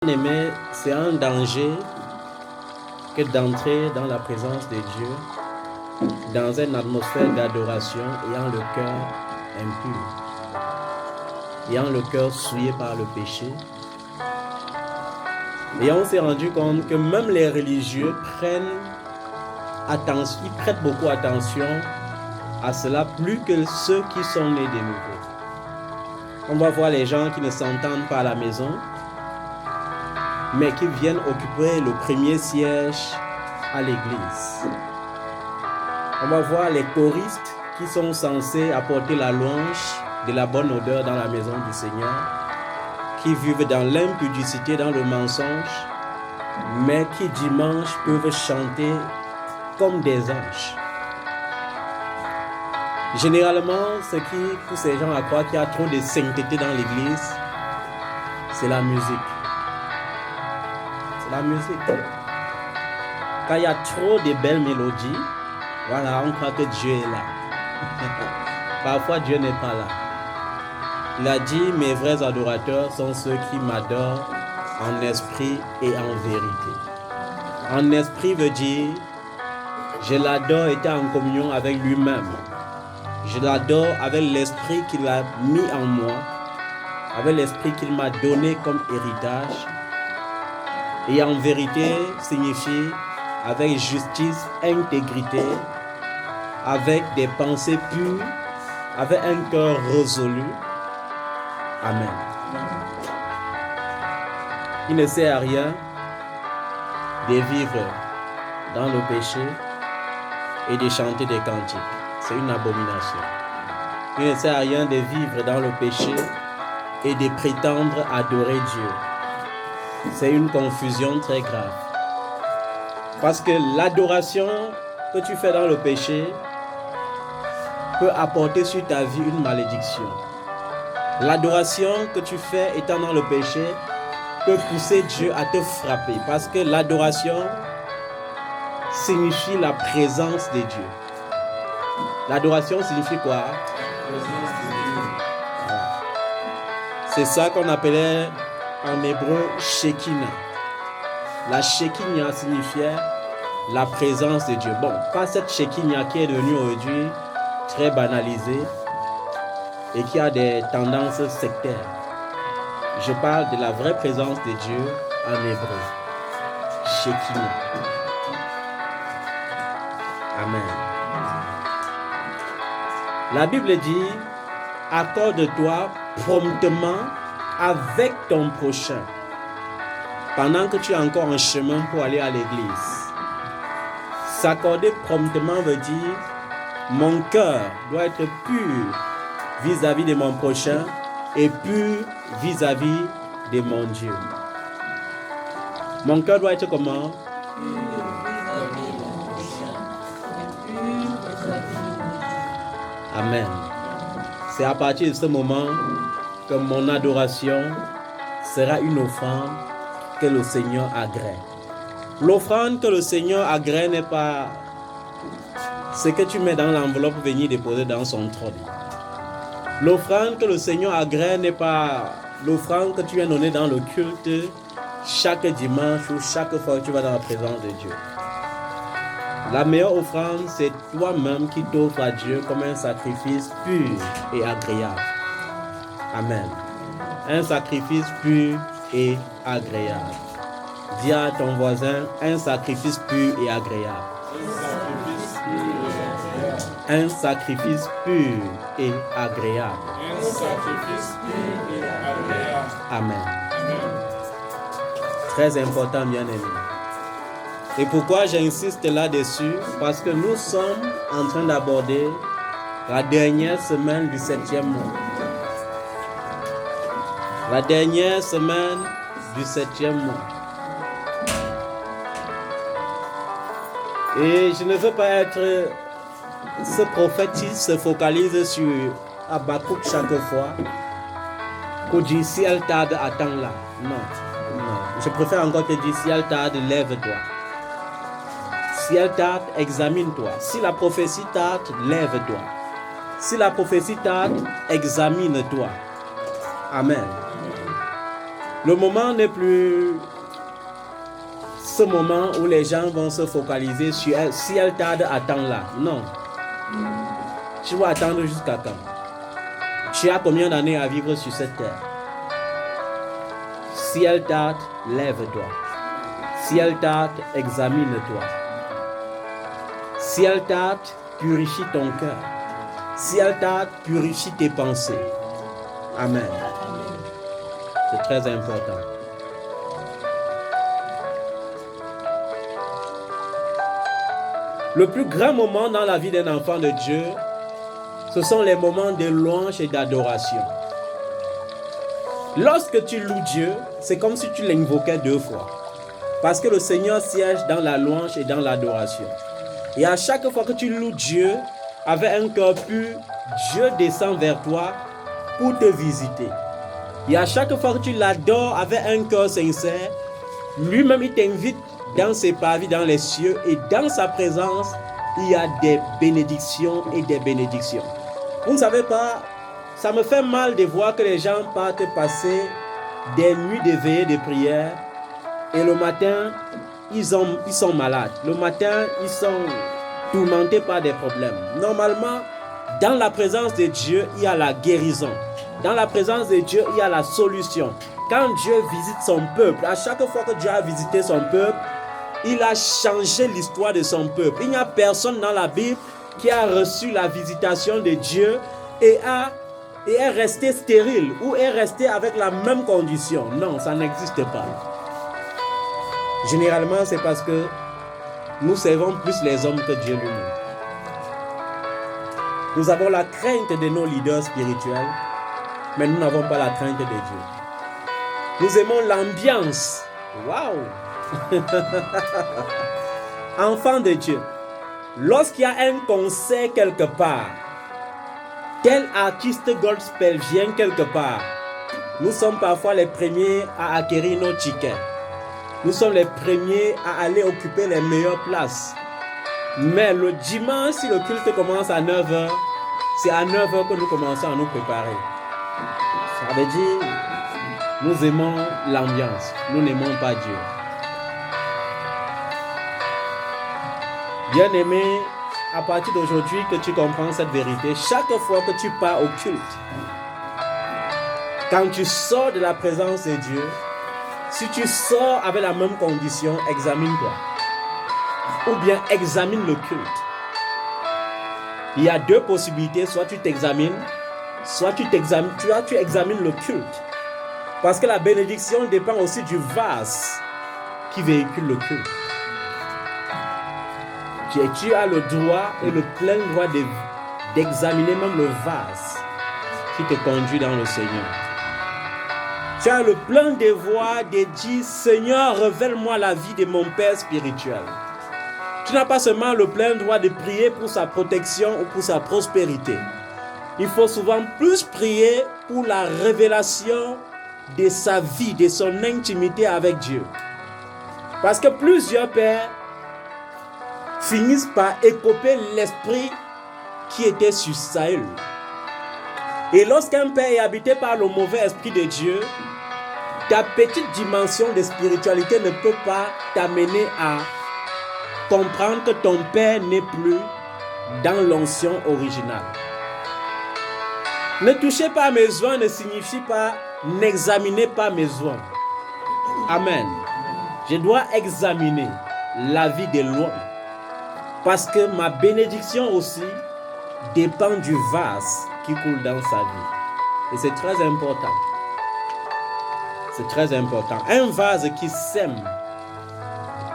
Bien-aimé, c'est un danger que d'entrer dans la présence de Dieu dans une atmosphère d'adoration ayant le cœur impur, ayant le cœur souillé par le péché. Et on s'est rendu compte que même les religieux prêtent beaucoup attention à cela, plus que ceux qui sont nés de nouveau. On va voir les gens qui ne s'entendent pas à la maison, mais qui viennent occuper le premier siège à l'église. On va voir les choristes qui sont censés apporter la louange de la bonne odeur dans la maison du Seigneur, qui vivent dans l'impudicité, dans le mensonge, mais qui dimanche peuvent chanter comme des anges. Généralement, ce qui pousse les gens à croire qu'il y a trop de sainteté dans l'église, c'est la musique. La musique. Quand il y a trop de belles mélodies, voilà, on croit que Dieu est là. Parfois, Dieu n'est pas là. Il a dit, mes vrais adorateurs sont ceux qui m'adorent en esprit et en vérité. En esprit veut dire, je l'adore étant en communion avec lui-même. Je l'adore avec l'esprit qu'il a mis en moi, avec l'esprit qu'il m'a donné comme héritage. Et en vérité signifie avec justice, intégrité, avec des pensées pures, avec un cœur résolu. Amen. Il ne sert à rien de vivre dans le péché et de chanter des cantiques. C'est une abomination. Il ne sert à rien de vivre dans le péché et de prétendre adorer Dieu. C'est une confusion très grave. Parce que l'adoration que tu fais dans le péché peut apporter sur ta vie une malédiction. L'adoration que tu fais étant dans le péché peut pousser Dieu à te frapper. Parce que l'adoration signifie la présence de Dieu. L'adoration signifie quoi? Voilà. C'est ça qu'on appelait en hébreu, Shekinah. La Shekinah signifiait la présence de Dieu. Bon, pas cette Shekinah qui est devenue aujourd'hui très banalisée et qui a des tendances sectaires. Je parle de la vraie présence de Dieu en hébreu. Shekinah. Amen. La Bible dit, accorde-toi promptement avec ton prochain, pendant que tu es encore en chemin pour aller à l'église. S'accorder promptement veut dire, mon cœur doit être pur vis-à-vis de mon prochain et pur vis-à-vis de mon Dieu. Mon cœur doit être comment? Amen. C'est à partir de ce moment que mon adoration sera une offrande que le Seigneur agrée. L'offrande que le Seigneur agrée n'est pas ce que tu mets dans l'enveloppe pour venir déposer dans son trône. L'offrande que le Seigneur agrée n'est pas l'offrande que tu viens donner dans le culte chaque dimanche ou chaque fois que tu vas dans la présence de Dieu. La meilleure offrande, c'est toi-même qui t'offres à Dieu comme un sacrifice pur et agréable. Amen. Un sacrifice pur et agréable. Dis à ton voisin, un sacrifice pur et agréable. Un sacrifice pur et agréable. Un sacrifice pur et agréable. Amen. Très important, bien-aimé. Et pourquoi j'insiste là-dessus? Parce que nous sommes en train d'aborder la dernière semaine du 7e mois. La dernière semaine du 7e mois. Et je ne veux pas être ce prophète qui se focalise sur Habakkuk chaque fois pour dire si elle tarde, attends-la. Non. Je préfère encore te dire si elle tarde, lève-toi. Si elle tarde, examine-toi. Si la prophétie tarde, lève-toi. Si la prophétie tarde, examine-toi. Amen. Le moment n'est plus ce moment où les gens vont se focaliser sur elle. Si elle tarde, attends-la. Non. Tu vas attendre jusqu'à quand? Tu as combien d'années à vivre sur cette terre? Si elle tarde, lève-toi. Si elle tarde, examine-toi. Si elle tarde, purifie ton cœur. Si elle tarde, purifie tes pensées. Amen. C'est très important. Le plus grand moment dans la vie d'un enfant de Dieu, ce sont les moments de louange et d'adoration. Lorsque tu loues Dieu, c'est comme si tu l'invoquais 2 fois. Parce que le Seigneur siège dans la louange et dans l'adoration. Et à chaque fois que tu loues Dieu, avec un cœur pur, Dieu descend vers toi pour te visiter. Et à chaque fois que tu l'adores avec un cœur sincère, lui-même il t'invite dans ses parvis, dans les cieux, et dans sa présence, il y a des bénédictions et des bénédictions. Vous ne savez pas, ça me fait mal de voir que les gens partent passer des nuits de veillée de prière et le matin, ils sont malades. Le matin, ils sont tourmentés par des problèmes. Normalement, dans la présence de Dieu, il y a la guérison. Dans la présence de Dieu, il y a la solution. Quand Dieu visite son peuple, à chaque fois que Dieu a visité son peuple, il a changé l'histoire de son peuple. Il n'y a personne dans la Bible qui a reçu la visitation de Dieu et est resté stérile ou est resté avec la même condition. Non, ça n'existe pas. Généralement, c'est parce que nous servons plus les hommes que Dieu lui-même. Nous avons la crainte de nos leaders spirituels, mais nous n'avons pas la crainte de Dieu. Nous aimons l'ambiance. Waouh! Enfants de Dieu, lorsqu'il y a un concert quelque part, tel artiste gospel vient quelque part, nous sommes parfois les premiers à acquérir nos tickets. Nous sommes les premiers à aller occuper les meilleures places. Mais le dimanche, si le culte commence à 9h, c'est à 9h que nous commençons à nous préparer. Ça veut dire, nous aimons l'ambiance, nous n'aimons pas Dieu. Bien-aimé, à partir d'aujourd'hui que tu comprends cette vérité, chaque fois que tu pars au culte, quand tu sors de la présence de Dieu, si tu sors avec la même condition, examine-toi. Ou bien examine le culte. Il y a 2 possibilités, soit tu t'examines, soit tu examines le culte. Parce que la bénédiction dépend aussi du vase qui véhicule le culte. Tu as le droit et le plein droit d'examiner même le vase qui te conduit dans le Seigneur. Tu as le plein devoir de dire, Seigneur, révèle-moi la vie de mon Père spirituel. Tu n'as pas seulement le plein droit de prier pour sa protection ou pour sa prospérité. Il faut souvent plus prier pour la révélation de sa vie, de son intimité avec Dieu. Parce que plusieurs pères finissent par écoper l'esprit qui était sur Saül. Et lorsqu'un père est habité par le mauvais esprit de Dieu, ta petite dimension de spiritualité ne peut pas t'amener à comprendre que ton père n'est plus dans l'onction originale. Ne touchez pas à mes joints ne signifie pas n'examinez pas mes joints. Amen. Je dois examiner la vie de l'homme parce que ma bénédiction aussi dépend du vase qui coule dans sa vie. Et c'est très important. C'est très important. Un vase qui sème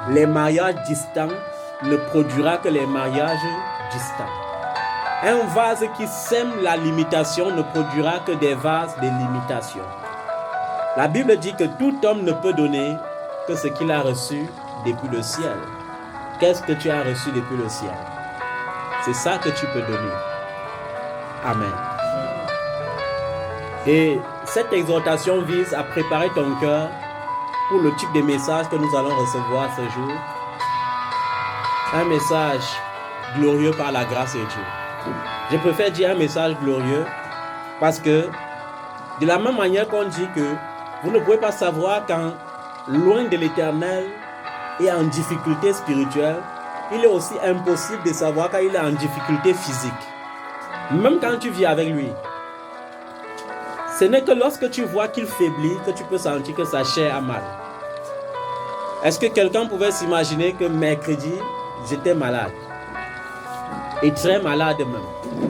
les mariages distants ne produira que les mariages distants. Un vase qui sème la limitation ne produira que des vases de limitation. La Bible dit que tout homme ne peut donner que ce qu'il a reçu depuis le ciel. Qu'est-ce que tu as reçu depuis le ciel? C'est ça que tu peux donner. Amen. Et cette exhortation vise à préparer ton cœur pour le type de message que nous allons recevoir ce jour. Un message glorieux par la grâce de Dieu. Je préfère dire un message glorieux parce que de la même manière qu'on dit que Vous ne pouvez pas savoir quand, loin de l'Éternel et en difficulté spirituelle, il est aussi impossible de savoir quand il est en difficulté physique. Même quand tu vis avec lui. Ce n'est que lorsque tu vois qu'il faiblit que tu peux sentir que sa chair a mal. Est-ce que quelqu'un pouvait s'imaginer que mercredi, j'étais malade? Et très malade même.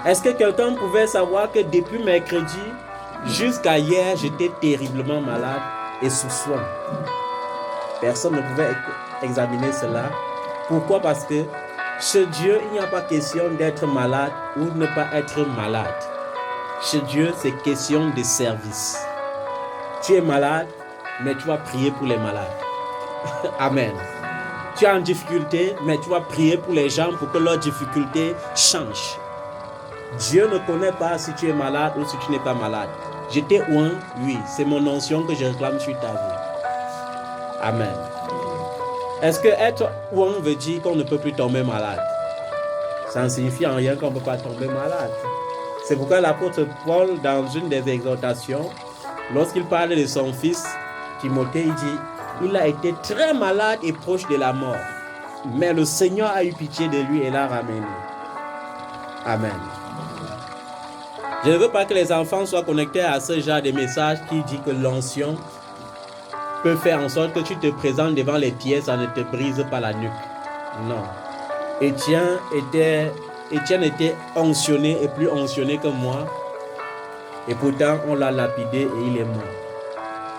Est-ce que quelqu'un pouvait savoir que depuis mercredi jusqu'à hier, j'étais terriblement malade et sous soin? Personne ne pouvait examiner cela. Pourquoi? Parce que chez Dieu, il n'y a pas question d'être malade ou ne pas être malade. Chez Dieu, c'est question de service. Tu es malade, mais tu vas prier pour les malades. Amen. Tu es en difficulté, mais tu vas prier pour les gens pour que leurs difficultés changent. Dieu ne connaît pas si tu es malade ou si tu n'es pas malade. Je t'ai oint, oui, c'est mon onction que je réclame sur ta vie. Amen. Est-ce que être oint veut dire qu'on ne peut plus tomber malade? Ça ne signifie en rien qu'on ne peut pas tomber malade. C'est pourquoi l'apôtre Paul, dans une des exhortations, lorsqu'il parle de son fils Timothée, il dit: il a été très malade et proche de la mort, mais le Seigneur a eu pitié de lui et l'a ramené. Amen. Je ne veux pas que les enfants soient connectés à ce genre de message qui dit que l'onction peut faire en sorte que tu te présentes devant les pièces, ça ne te brise pas la nuque. Non. Étienne était onction,é et plus onction,é que moi. Et pourtant, on l'a lapidé et il est mort.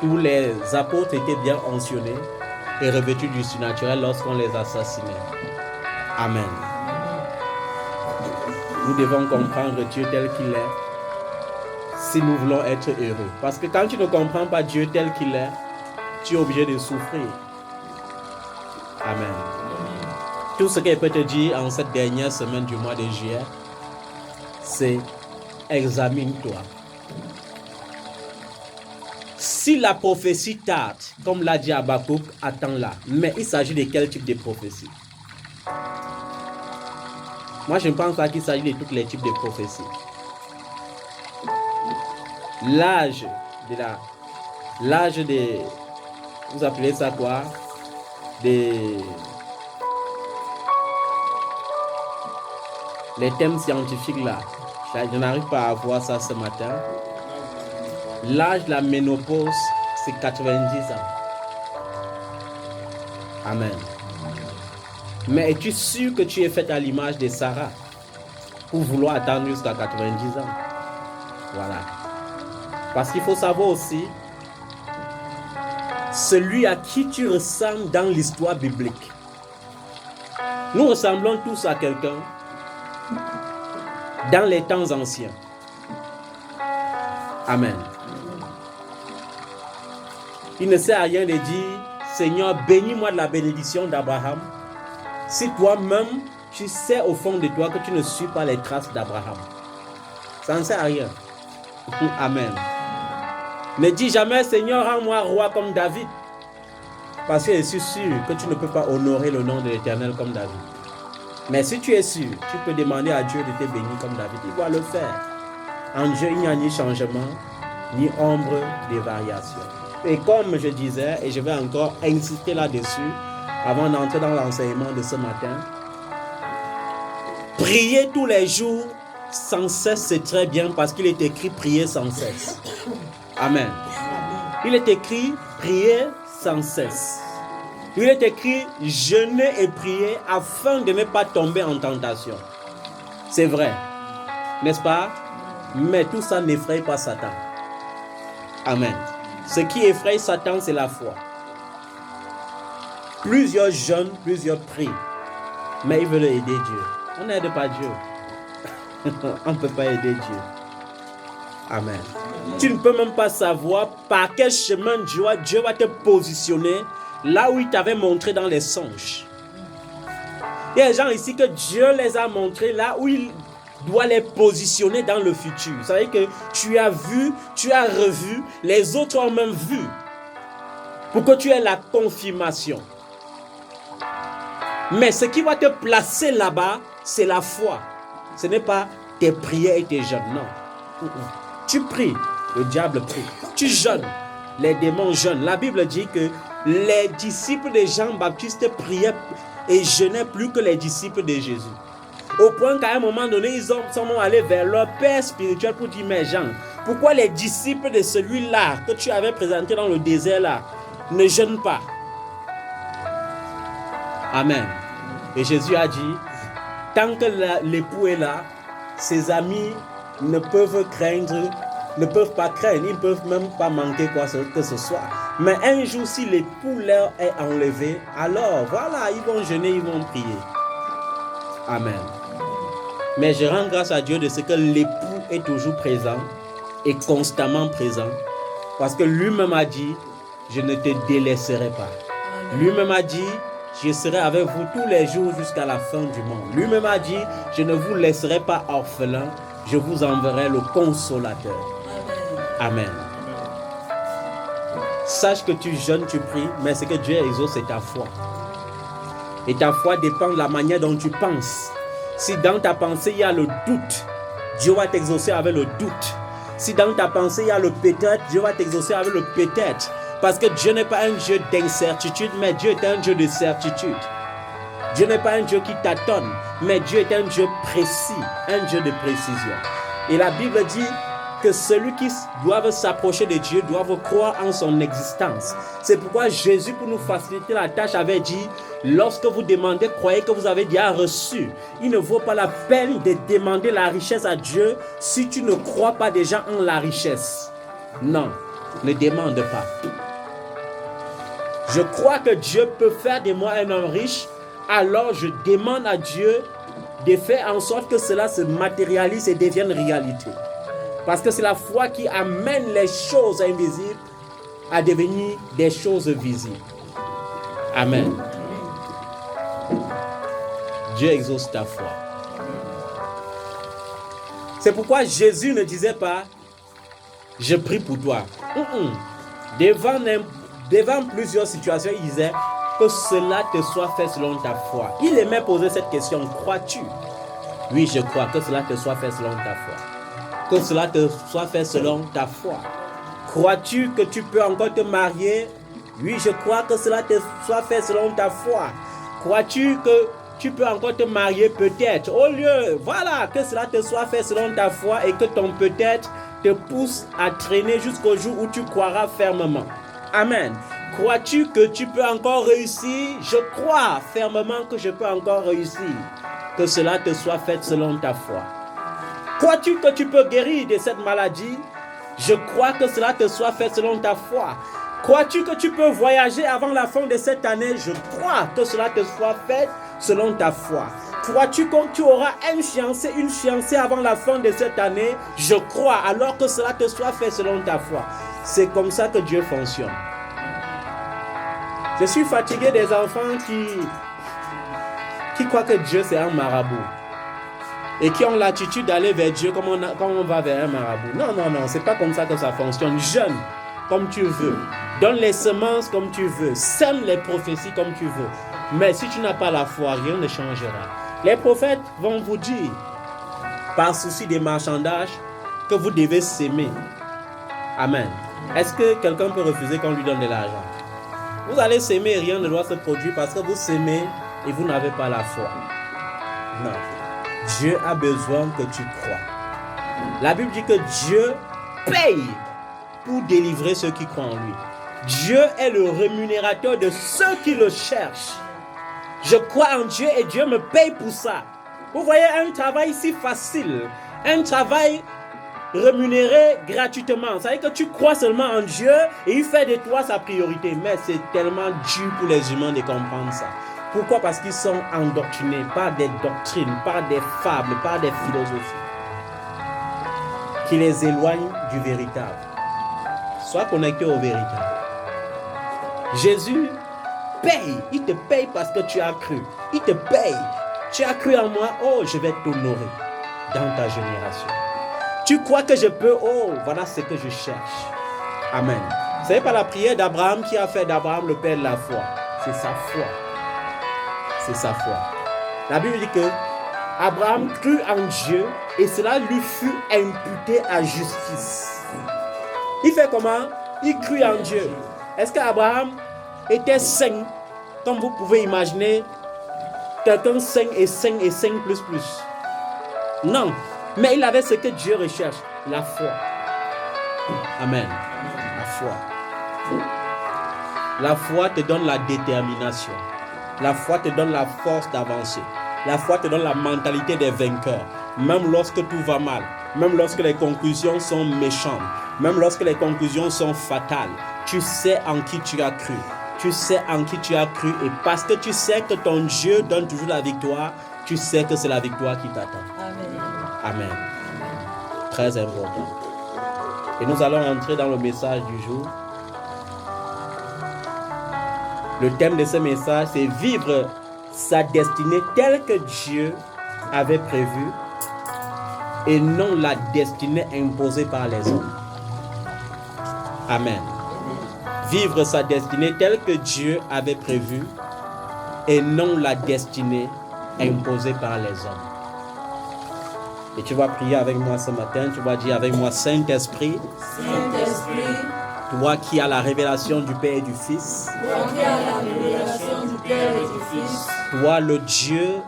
Tous les apôtres étaient bien onctionnés et revêtus du surnaturel lorsqu'on les assassinait. Amen. Nous devons comprendre Dieu tel qu'il est si nous voulons être heureux. Parce que quand tu ne comprends pas Dieu tel qu'il est, tu es obligé de souffrir. Amen. Tout ce que je peux te dire en cette dernière semaine du mois de juillet, c'est examine-toi. Si la prophétie tarde, comme l'a dit Habakkuk, attends-la. Mais il s'agit de quel type de prophétie? Moi, je ne pense pas qu'il s'agit de tous les types de prophéties. L'âge de, vous appelez ça quoi? Les thèmes scientifiques là, je n'arrive pas à voir ça ce matin. L'âge de la ménopause, c'est 90 ans. Amen. Mais es-tu sûr que tu es fait à l'image de Sarah pour vouloir attendre jusqu'à 90 ans? Voilà. Parce qu'il faut savoir aussi, celui à qui tu ressembles dans l'histoire biblique. Nous ressemblons tous à quelqu'un dans les temps anciens. Amen. Il ne sert à rien de dire: Seigneur, bénis-moi de la bénédiction d'Abraham, si toi-même, tu sais au fond de toi que tu ne suis pas les traces d'Abraham. Ça ne sert à rien. Amen. Ne dis jamais: Seigneur, rends-moi roi comme David. Parce que je suis sûr que tu ne peux pas honorer le nom de l'Éternel comme David. Mais si tu es sûr, tu peux demander à Dieu de te bénir comme David. Il va le faire. En Dieu, il n'y a ni changement, ni ombre de variation. Et comme je disais, et je vais encore insister là-dessus, avant d'entrer dans l'enseignement de ce matin, prier tous les jours sans cesse, c'est très bien, parce qu'il est écrit prier sans cesse. Amen. Il est écrit prier sans cesse. Il est écrit jeûner et prier afin de ne pas tomber en tentation. C'est vrai, n'est-ce pas? Mais tout ça n'effraie pas Satan. Amen. Ce qui effraie Satan, c'est la foi. Plusieurs jeûnent, plusieurs prient, mais ils veulent aider Dieu. On n'aide pas Dieu. On ne peut pas aider Dieu. Amen. Tu ne peux même pas savoir par quel chemin Dieu va te positionner là où il t'avait montré dans les songes. Il y a des gens ici que Dieu les a montrés là où il doit les positionner dans le futur. Vous savez que tu as vu, tu as revu, les autres ont même vu. Pour que tu aies la confirmation. Mais ce qui va te placer là-bas, c'est la foi. Ce n'est pas tes prières et tes jeûnes, non. Tu pries, Le diable prie. Tu jeûnes. Les démons jeûnent. La Bible dit que les disciples de Jean-Baptiste priaient et jeûnaient plus que les disciples de Jésus. Au point qu'à un moment donné, ils sont allés vers leur père spirituel pour dire, mais Jean, pourquoi les disciples de celui-là que tu avais présenté dans le désert là ne jeûnent pas? Amen. Et Jésus a dit, tant que l'époux est là, ses amis ne peuvent pas craindre, ils ne peuvent même pas manquer quoi que ce soit. Mais un jour, si l'époux leur est enlevé, alors voilà, ils vont jeûner, ils vont prier. Amen. Mais je rends grâce à Dieu de ce que l'époux est toujours présent et constamment présent. Parce que lui-même a dit, je ne te délaisserai pas. Lui-même a dit, je serai avec vous tous les jours jusqu'à la fin du monde. Lui-même a dit, je ne vous laisserai pas orphelin, je vous enverrai le consolateur. Amen. Sache que tu jeûnes, tu pries, mais ce que Dieu exauce, c'est ta foi. Et ta foi dépend de la manière dont tu penses. Si dans ta pensée, il y a le doute, Dieu va t'exaucer avec le doute. Si dans ta pensée, il y a le peut-être, Dieu va t'exaucer avec le peut-être. Parce que Dieu n'est pas un Dieu d'incertitude, mais Dieu est un Dieu de certitude. Dieu n'est pas un Dieu qui tâtonne, mais Dieu est un Dieu précis, un Dieu de précision. Et la Bible dit que celui qui doit s'approcher de Dieu doit croire en son existence. C'est pourquoi Jésus, pour nous faciliter la tâche, avait dit, lorsque vous demandez, croyez que vous avez déjà reçu. Il ne vaut pas la peine de demander la richesse à Dieu si tu ne crois pas déjà en la richesse. Non, ne demande pas. Je crois que Dieu peut faire de moi un homme riche, alors je demande à Dieu de faire en sorte que cela se matérialise et devienne réalité. Parce que c'est la foi qui amène les choses invisibles à devenir des choses visibles. Amen. Dieu exauce ta foi. C'est pourquoi Jésus ne disait pas, je prie pour toi. Devant plusieurs situations, il disait que cela te soit fait selon ta foi. Il aimait poser cette question, crois-tu? Oui, je crois que cela te soit fait selon ta foi. Que cela te soit fait selon ta foi. Crois-tu que tu peux encore te marier? Oui, je crois que cela te soit fait selon ta foi. Crois-tu que tu peux encore te marier peut-être? Au lieu, voilà, que cela te soit fait selon ta foi et que ton peut-être te pousse à traîner jusqu'au jour où tu croiras fermement. Amen. Crois-tu que tu peux encore réussir? Je crois fermement que je peux encore réussir. Que cela te soit fait selon ta foi. Crois-tu que tu peux guérir de cette maladie? Je crois que cela te soit fait selon ta foi. Crois-tu que tu peux voyager avant la fin de cette année? Je crois que cela te soit fait selon ta foi. Crois-tu que tu auras un fiancé, une fiancée avant la fin de cette année? Je crois, alors que cela te soit fait selon ta foi. C'est comme ça que Dieu fonctionne. Je suis fatigué des enfants qui croient que Dieu c'est un marabout. Et qui ont l'attitude d'aller vers Dieu comme on va vers un marabout. Non, c'est pas comme ça que ça fonctionne. Jeûne comme tu veux. Donne les semences comme tu veux. Sème les prophéties comme tu veux. Mais si tu n'as pas la foi, rien ne changera. Les prophètes vont vous dire, par souci des marchandages, que vous devez s'aimer. Amen. Est-ce que quelqu'un peut refuser qu'on lui donne de l'argent? Vous allez s'aimer et rien ne doit se produire parce que vous s'aimez et vous n'avez pas la foi. Non. Dieu a besoin que tu crois. La Bible dit que Dieu paye pour délivrer ceux qui croient en lui. Dieu est le rémunérateur de ceux qui le cherchent. Je crois en Dieu et Dieu me paye pour ça. Vous voyez un travail si facile, un travail rémunéré gratuitement. Ça veut dire que tu crois seulement en Dieu et il fait de toi sa priorité. Mais c'est tellement dur pour les humains de comprendre ça. Pourquoi? Parce qu'ils sont endoctrinés par des doctrines, par des fables, par des philosophies qui les éloignent du véritable. Sois connecté au véritable. Jésus paye. Il te paye parce que tu as cru. Il te paye. Tu as cru en moi. Oh, je vais t'honorer dans ta génération. Tu crois que je peux? Oh, voilà ce que je cherche. Amen. Ce n'est pas la prière d'Abraham qui a fait d'Abraham le père de la foi. C'est sa foi. C'est sa foi. La Bible dit que Abraham crut en Dieu et cela lui fut imputé à justice. Il fait comment? Il crut en Dieu. Est-ce qu'Abraham était saint, comme vous pouvez imaginer, quelqu'un saint et saint et saint plus? Non, mais il avait ce que Dieu recherche, la foi. Amen. La foi. La foi te donne la détermination. La foi te donne la force d'avancer. La foi te donne la mentalité des vainqueurs. Même lorsque tout va mal, même lorsque les conclusions sont méchantes, même lorsque les conclusions sont fatales, tu sais en qui tu as cru. Tu sais en qui tu as cru et parce que tu sais que ton Dieu donne toujours la victoire, tu sais que c'est la victoire qui t'attend. Amen. Amen. Très important. Et nous allons entrer dans le message du jour. Le thème de ce message, c'est vivre sa destinée telle que Dieu avait prévu et non la destinée imposée par les hommes. Amen. Vivre sa destinée telle que Dieu avait prévu et non la destinée imposée par les hommes. Et tu vas prier avec moi ce matin, tu vas dire avec moi, Saint-Esprit, Saint-Esprit, toi qui as la révélation du Père et du Fils, toi qui as la révélation du Père et du Fils, toi le Dieu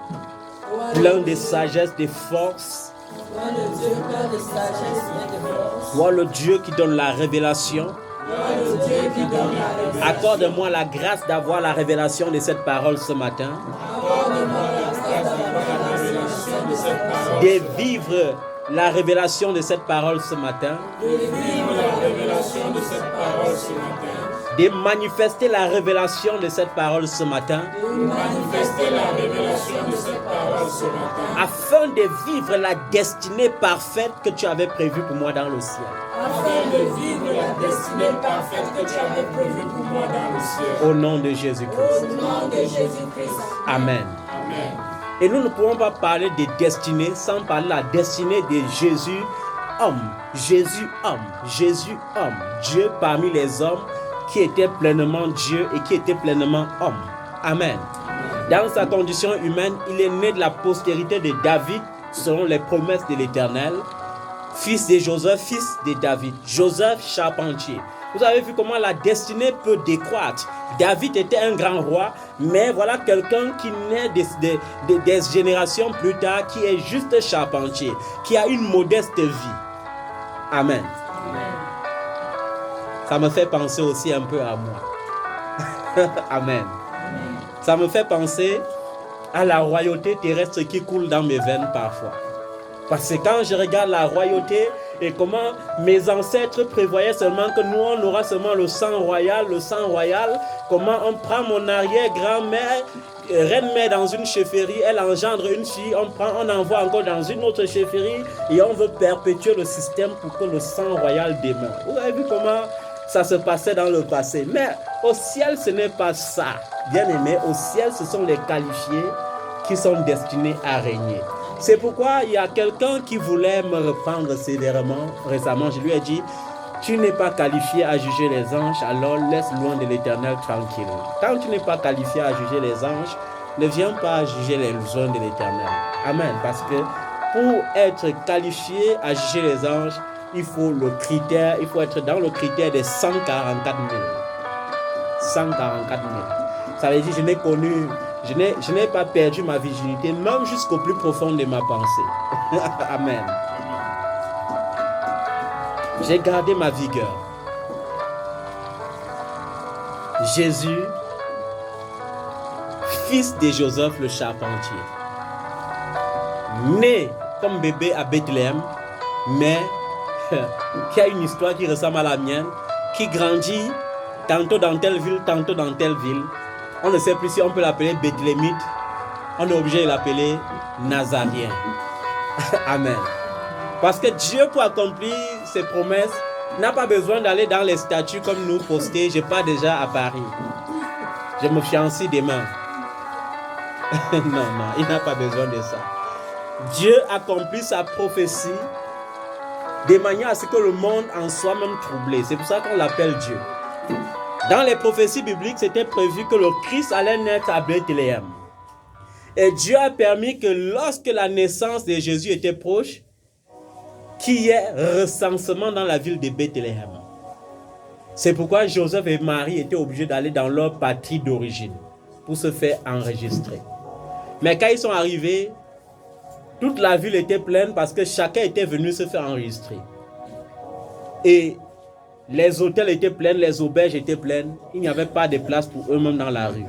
plein de sagesse, de force, toi le Dieu plein de sagesse et de force, toi le Dieu qui donne la révélation, toi le Dieu qui donne la révélation. accorde-moi la grâce d'avoir la révélation de cette parole ce matin, Accorde-moi la grâce d'avoir la révélation de cette parole, de vivre la révélation de cette parole ce matin, de vivre la révélation de cette parole ce matin, de manifester la révélation de cette parole ce matin, de manifester la révélation de cette parole ce matin, afin de vivre la destinée parfaite que tu avais prévue pour moi dans le ciel. afin de vivre la destinée parfaite que tu avais prévue pour moi dans le ciel. Au nom de Jésus-Christ. Au nom de Jésus-Christ. Amen. Amen. Et nous ne pouvons pas parler de destinée sans parler de la destinée de Jésus, homme. Jésus, homme. Jésus, homme. Dieu parmi les hommes qui était pleinement Dieu et qui était pleinement homme. Amen. Dans sa condition humaine, il est né de la postérité de David selon les promesses de l'Éternel. Fils de Joseph, fils de David. Joseph charpentier. Vous avez vu comment la destinée peut décroître. David était un grand roi, mais voilà quelqu'un qui naît des générations plus tard, qui est juste charpentier, qui a une modeste vie. Amen. Ça me fait penser aussi un peu à moi. Amen. Ça me fait penser à la royauté terrestre qui coule dans mes veines parfois. Parce que quand je regarde la royauté et comment mes ancêtres prévoyaient seulement que nous, on aura seulement le sang royal, comment on prend mon arrière-grand-mère, reine-mère dans une chefferie, elle engendre une fille, on envoie encore dans une autre chefferie et on veut perpétuer le système pour que le sang royal demeure. Vous avez vu comment ça se passait dans le passé. Mais au ciel, ce n'est pas ça. Bien aimé, au ciel, ce sont les qualifiés qui sont destinés à régner. C'est pourquoi il y a quelqu'un qui voulait me reprendre sévèrement récemment. Je lui ai dit, tu n'es pas qualifié à juger les anges, alors laisse loin de l'Éternel tranquille. Quand tu n'es pas qualifié à juger les anges, ne viens pas juger les zones de l'Éternel. Amen. Parce que pour être qualifié à juger les anges, il faut être dans le critère des 144 000. 144 000. Ça veut dire je n'ai pas perdu ma virginité, même jusqu'au plus profond de ma pensée. Amen. J'ai gardé ma vigueur. Jésus, fils de Joseph le charpentier, né comme bébé à Bethléem, mais qui a une histoire qui ressemble à la mienne, qui grandit tantôt dans telle ville, tantôt dans telle ville. On ne sait plus si on peut l'appeler Bethlémite. On est obligé de l'appeler Nazarien. Amen. Parce que Dieu, pour accomplir ses promesses, n'a pas besoin d'aller dans les statues comme nous poster. Je pars déjà à Paris. Je me fiancie demain. Non, il n'a pas besoin de ça. Dieu accomplit sa prophétie de manière à ce que le monde en soit même troublé. C'est pour ça qu'on l'appelle Dieu. Dans les prophéties bibliques, c'était prévu que le Christ allait naître à Bethléem. Et Dieu a permis que lorsque la naissance de Jésus était proche, qu'il y ait recensement dans la ville de Bethléem. C'est pourquoi Joseph et Marie étaient obligés d'aller dans leur patrie d'origine pour se faire enregistrer. Mais quand ils sont arrivés, toute la ville était pleine parce que chacun était venu se faire enregistrer. Et les hôtels étaient pleins, les auberges étaient pleines. Il n'y avait pas de place pour eux-mêmes dans la rue.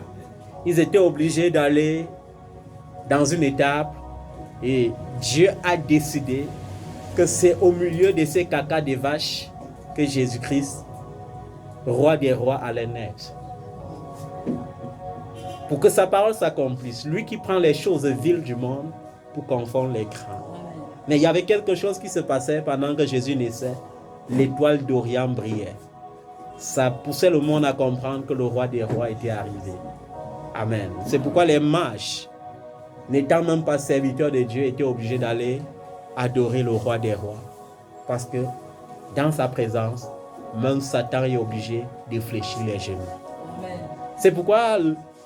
Ils étaient obligés d'aller dans une étape et Dieu a décidé que c'est au milieu de ces cacas de vaches que Jésus-Christ, roi des rois, allait naître. Pour que sa parole s'accomplisse, lui qui prend les choses viles du monde pour confondre les grands. Mais il y avait quelque chose qui se passait pendant que Jésus naissait. L'étoile d'Orient brillait. Ça poussait le monde à comprendre que le roi des rois était arrivé. Amen. C'est pourquoi les mages, n'étant même pas serviteurs de Dieu, étaient obligés d'aller adorer le roi des rois. Parce que dans sa présence, même Satan est obligé de fléchir les genoux. Amen. C'est pourquoi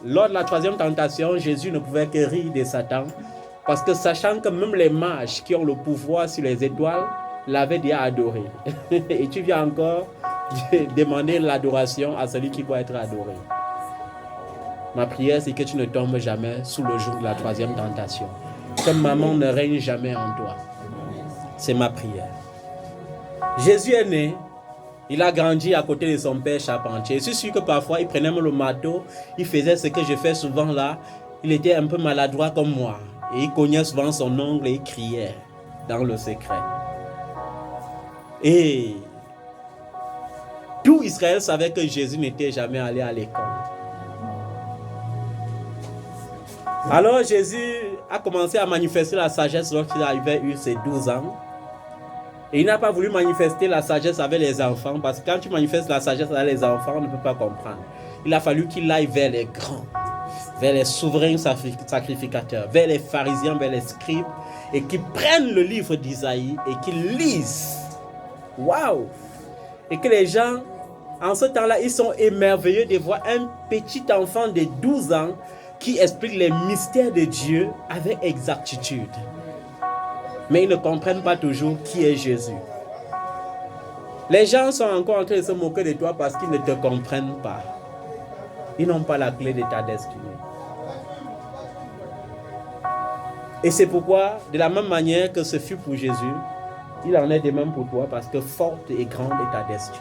lors de la troisième tentation, Jésus ne pouvait que rire de Satan. Parce que sachant que même les mages qui ont le pouvoir sur les étoiles l'avaient déjà adoré. Et tu viens encore demander l'adoration à celui qui doit être adoré. Ma prière, c'est que tu ne tombes jamais sous le joug de la troisième tentation. Que maman ne règne jamais en toi. C'est ma prière. Jésus est né. Il a grandi à côté de son père charpentier. Je suis sûr que parfois, il prenait le marteau. Il faisait ce que je fais souvent là. Il était un peu maladroit comme moi. Et il cognait souvent son ongle et il criait dans le secret. Et tout Israël savait que Jésus n'était jamais allé à l'école. Alors Jésus a commencé à manifester la sagesse lorsqu'il avait eu ses 12 ans. Et il n'a pas voulu manifester la sagesse avec les enfants, parce que quand tu manifestes la sagesse avec les enfants, on ne peut pas comprendre. Il a fallu qu'il aille vers les grands, vers les souverains sacrificateurs, vers les pharisiens, vers les scribes, et qu'ils prennent le livre d'Isaïe et qu'ils lisent. Waouh! Et que les gens, en ce temps-là, ils sont émerveillés de voir un petit enfant de 12 ans qui explique les mystères de Dieu avec exactitude. Mais ils ne comprennent pas toujours qui est Jésus. Les gens sont encore en train de se moquer de toi parce qu'ils ne te comprennent pas. Ils n'ont pas la clé de ta destinée. Et c'est pourquoi, de la même manière que ce fut pour Jésus, il en est de même pour toi, parce que forte et grande est ta destinée.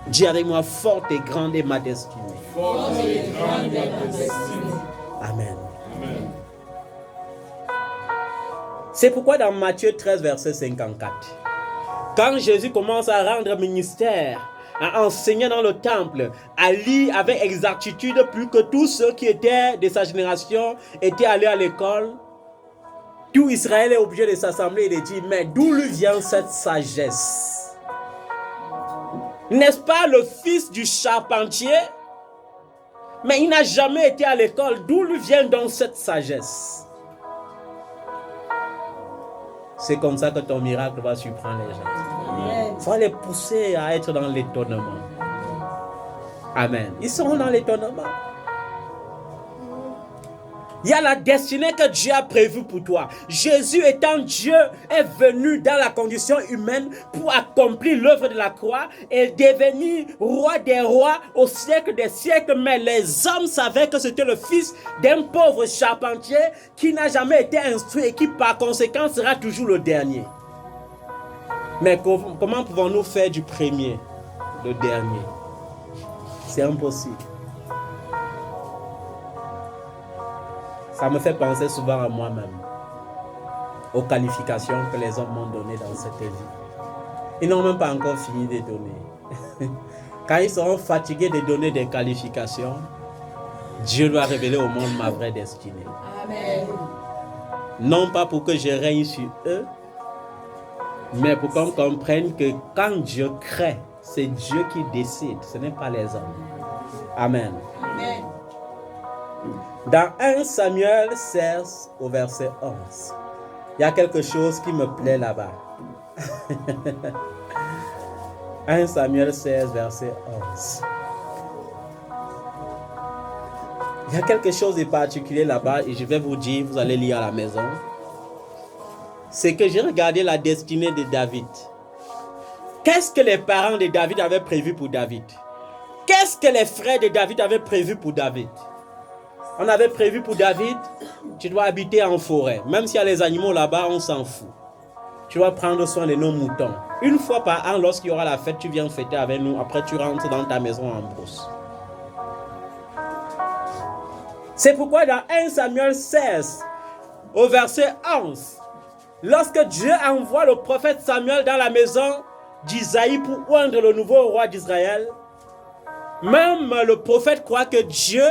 Dis avec moi, forte et grande est ma destinée. Forte et grande est ma destinée. Amen. Amen. C'est pourquoi dans Matthieu 13, verset 54, quand Jésus commence à rendre ministère, à enseigner dans le temple, à lire avec exactitude plus que tous ceux qui étaient de sa génération étaient allés à l'école, tout Israël est obligé de s'assembler et de dire, mais d'où lui vient cette sagesse? N'est-ce pas le fils du charpentier? Mais il n'a jamais été à l'école. D'où lui vient donc cette sagesse? C'est comme ça que ton miracle va surprendre les gens. Il faut les pousser à être dans l'étonnement. Amen. Ils seront dans l'étonnement. Il y a la destinée que Dieu a prévue pour toi. Jésus étant Dieu est venu dans la condition humaine pour accomplir l'œuvre de la croix et devenir roi des rois au siècle des siècles. Mais les hommes savaient que c'était le fils d'un pauvre charpentier qui n'a jamais été instruit et qui par conséquent sera toujours le dernier. Mais comment pouvons-nous faire du premier le dernier? C'est impossible. Ça me fait penser souvent à moi-même, aux qualifications que les hommes m'ont données dans cette vie. Ils n'ont même pas encore fini de donner. Quand ils seront fatigués de donner des qualifications, Dieu doit révéler au monde ma vraie destinée. Amen. Non pas pour que je règne sur eux, mais pour qu'on comprenne que quand Dieu crée, c'est Dieu qui décide, ce n'est pas les hommes. Amen. Amen. Dans 1 Samuel 16 au verset 11, il y a quelque chose qui me plaît là-bas. 1 Samuel 16 verset 11. Il y a quelque chose de particulier là-bas et je vais vous dire, vous allez lire à la maison. C'est que j'ai regardé la destinée de David. Qu'est-ce que les parents de David avaient prévu pour David? Qu'est-ce que les frères de David avaient prévu pour David? On avait prévu pour David, tu dois habiter en forêt. Même s'il y a les animaux là-bas, on s'en fout. Tu dois prendre soin de nos moutons. Une fois par an, lorsqu'il y aura la fête, tu viens fêter avec nous. Après, tu rentres dans ta maison en brousse. C'est pourquoi dans 1 Samuel 16, au verset 11, lorsque Dieu envoie le prophète Samuel dans la maison d'Isaïe pour oindre le nouveau roi d'Israël, même le prophète croit que Dieu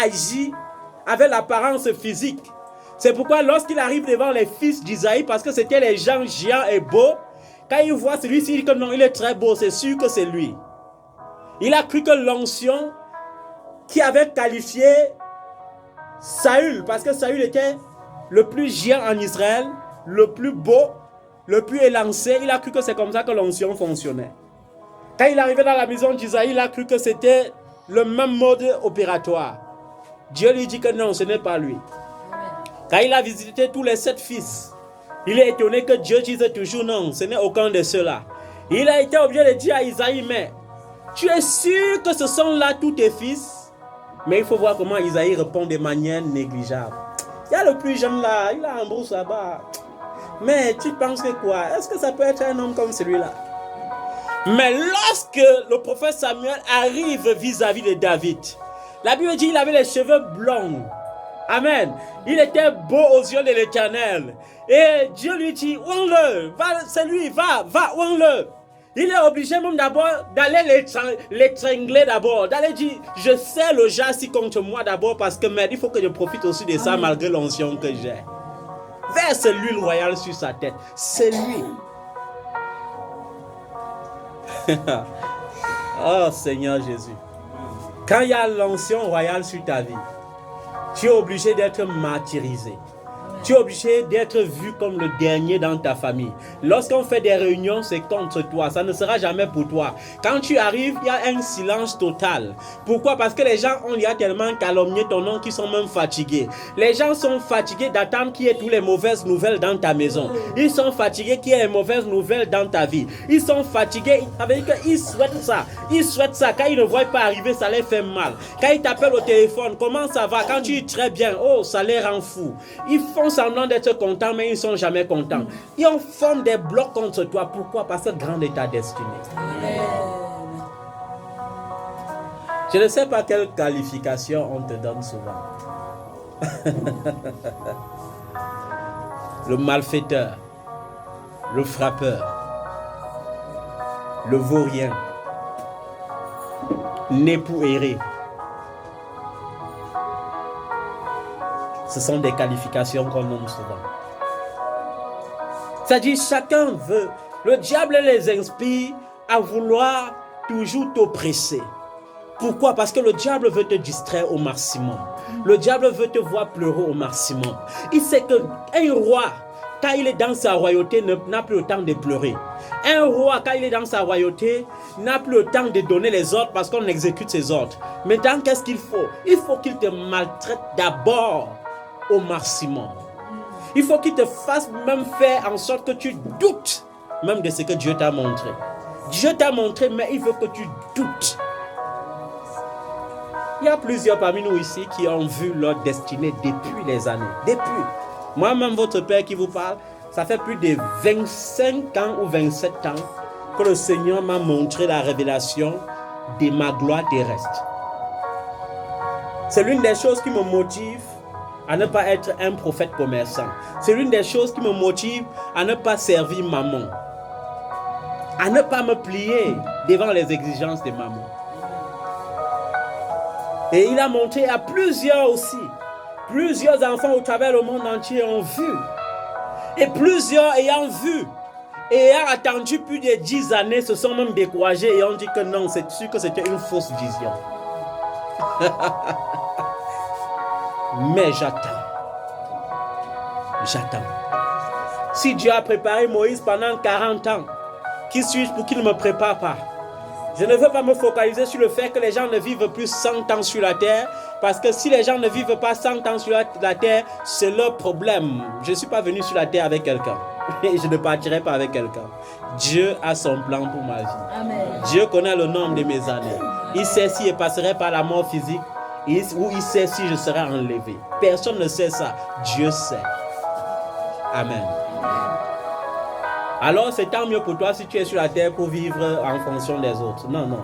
agit avec l'apparence physique. C'est pourquoi lorsqu'il arrive devant les fils d'Isaïe, parce que c'était les gens géants et beaux, quand il voit celui-ci, il dit que non, il est très beau, c'est sûr que c'est lui. Il a cru que l'ancien qui avait qualifié Saül, parce que Saül était le plus géant en Israël, le plus beau, le plus élancé, il a cru que c'est comme ça que l'ancien fonctionnait. Quand il arrivait dans la maison d'Isaïe, il a cru que c'était le même mode opératoire. Dieu lui dit que non, ce n'est pas lui. Quand il a visité tous les 7 fils, il est étonné que Dieu dise toujours non, ce n'est aucun de ceux-là. Il a été obligé de dire à Isaïe, mais tu es sûr que ce sont là tous tes fils? Mais il faut voir comment Isaïe répond de manière négligeable. Il y a le plus jeune là, il a un brousse là-bas. Mais tu penses que quoi? Est-ce que ça peut être un homme comme celui-là? Mais lorsque le prophète Samuel arrive vis-à-vis de David, la Bible dit qu'il avait les cheveux blonds. Amen. Il était beau aux yeux de l'Éternel. Et Dieu lui dit, ouin-le, c'est lui, va, ouin-le. Il est obligé même d'abord d'aller l'étrangler d'abord. D'aller dire, je sais le jassy contre moi d'abord parce que mais il faut que je profite aussi de ça malgré l'onction que j'ai. Verse l'huile royale sur sa tête. C'est lui. Oh Seigneur Jésus. Quand il y a l'onction royale sur ta vie, tu es obligé d'être martyrisé. Tu es obligé d'être vu comme le dernier dans ta famille. Lorsqu'on fait des réunions, c'est contre toi. Ça ne sera jamais pour toi. Quand tu arrives, il y a un silence total. Pourquoi? Parce que les gens ont tellement calomnié ton nom qu'ils sont même fatigués. Les gens sont fatigués d'attendre qu'il y ait toutes les mauvaises nouvelles dans ta maison. Ils sont fatigués qu'il y ait les mauvaises nouvelles dans ta vie. Ils sont fatigués. Ça veut dire qu'ils souhaitent ça. Ils souhaitent ça. Quand ils ne voient pas arriver, ça les fait mal. Quand ils t'appellent au téléphone, comment ça va? Quand tu dis très bien, oh, ça les rend fous. Ils font semblant d'être contents, mais ils ne sont jamais contents. Ils en forment des blocs contre toi. Pourquoi? Parce que grand est ta destinée. Amen. Je ne sais pas quelle qualification on te donne souvent. Le malfaiteur, le frappeur, le vaurien, l'époux erré. Ce sont des qualifications qu'on nomme souvent. C'est-à-dire, chacun veut. Le diable les inspire à vouloir toujours t'oppresser. Pourquoi? Parce que le diable veut te distraire au maximum. Le diable veut te voir pleurer au maximum. Il sait qu'un roi, quand il est dans sa royauté, n'a plus le temps de pleurer. Un roi, quand il est dans sa royauté, n'a plus le temps de donner les ordres parce qu'on exécute ses ordres. Maintenant, qu'est-ce qu'il faut? Il faut qu'il te maltraite d'abord au maximum. Il faut qu'il te fasse même faire en sorte que tu doutes même de ce que Dieu t'a montré. Dieu t'a montré, mais il veut que tu doutes. Il y a plusieurs parmi nous ici qui ont vu leur destinée depuis les années. Depuis. Moi-même, votre père qui vous parle, ça fait plus de 25 ans ou 27 ans que le Seigneur m'a montré la révélation de ma gloire terrestre. C'est l'une des choses qui me motive à ne pas être un prophète commerçant. C'est l'une des choses qui me motive à ne pas servir maman. À ne pas me plier devant les exigences de maman. Et il a montré à plusieurs aussi. Plusieurs enfants au travers le monde entier ont vu. Et plusieurs ayant vu et ayant attendu plus de 10 années se sont même découragés et ont dit que non, c'est sûr que c'était une fausse vision. Mais j'attends. Si Dieu a préparé Moïse pendant 40 ans, qui suis-je pour qu'il ne me prépare pas? Je ne veux pas me focaliser sur le fait que les gens ne vivent plus 100 ans sur la terre, parce que si les gens ne vivent pas 100 ans sur la terre, c'est leur problème. Je ne suis pas venu sur la terre avec quelqu'un. et je ne partirai pas avec quelqu'un. Dieu a son plan pour ma vie. Amen. Dieu connaît le nombre de mes années. Il sait si je passerai par la mort physique ou il sait si je serai enlevé. Personne ne sait ça. Dieu sait. Amen. Alors c'est tant mieux pour toi si tu es sur la terre pour vivre en fonction des autres. Non, non.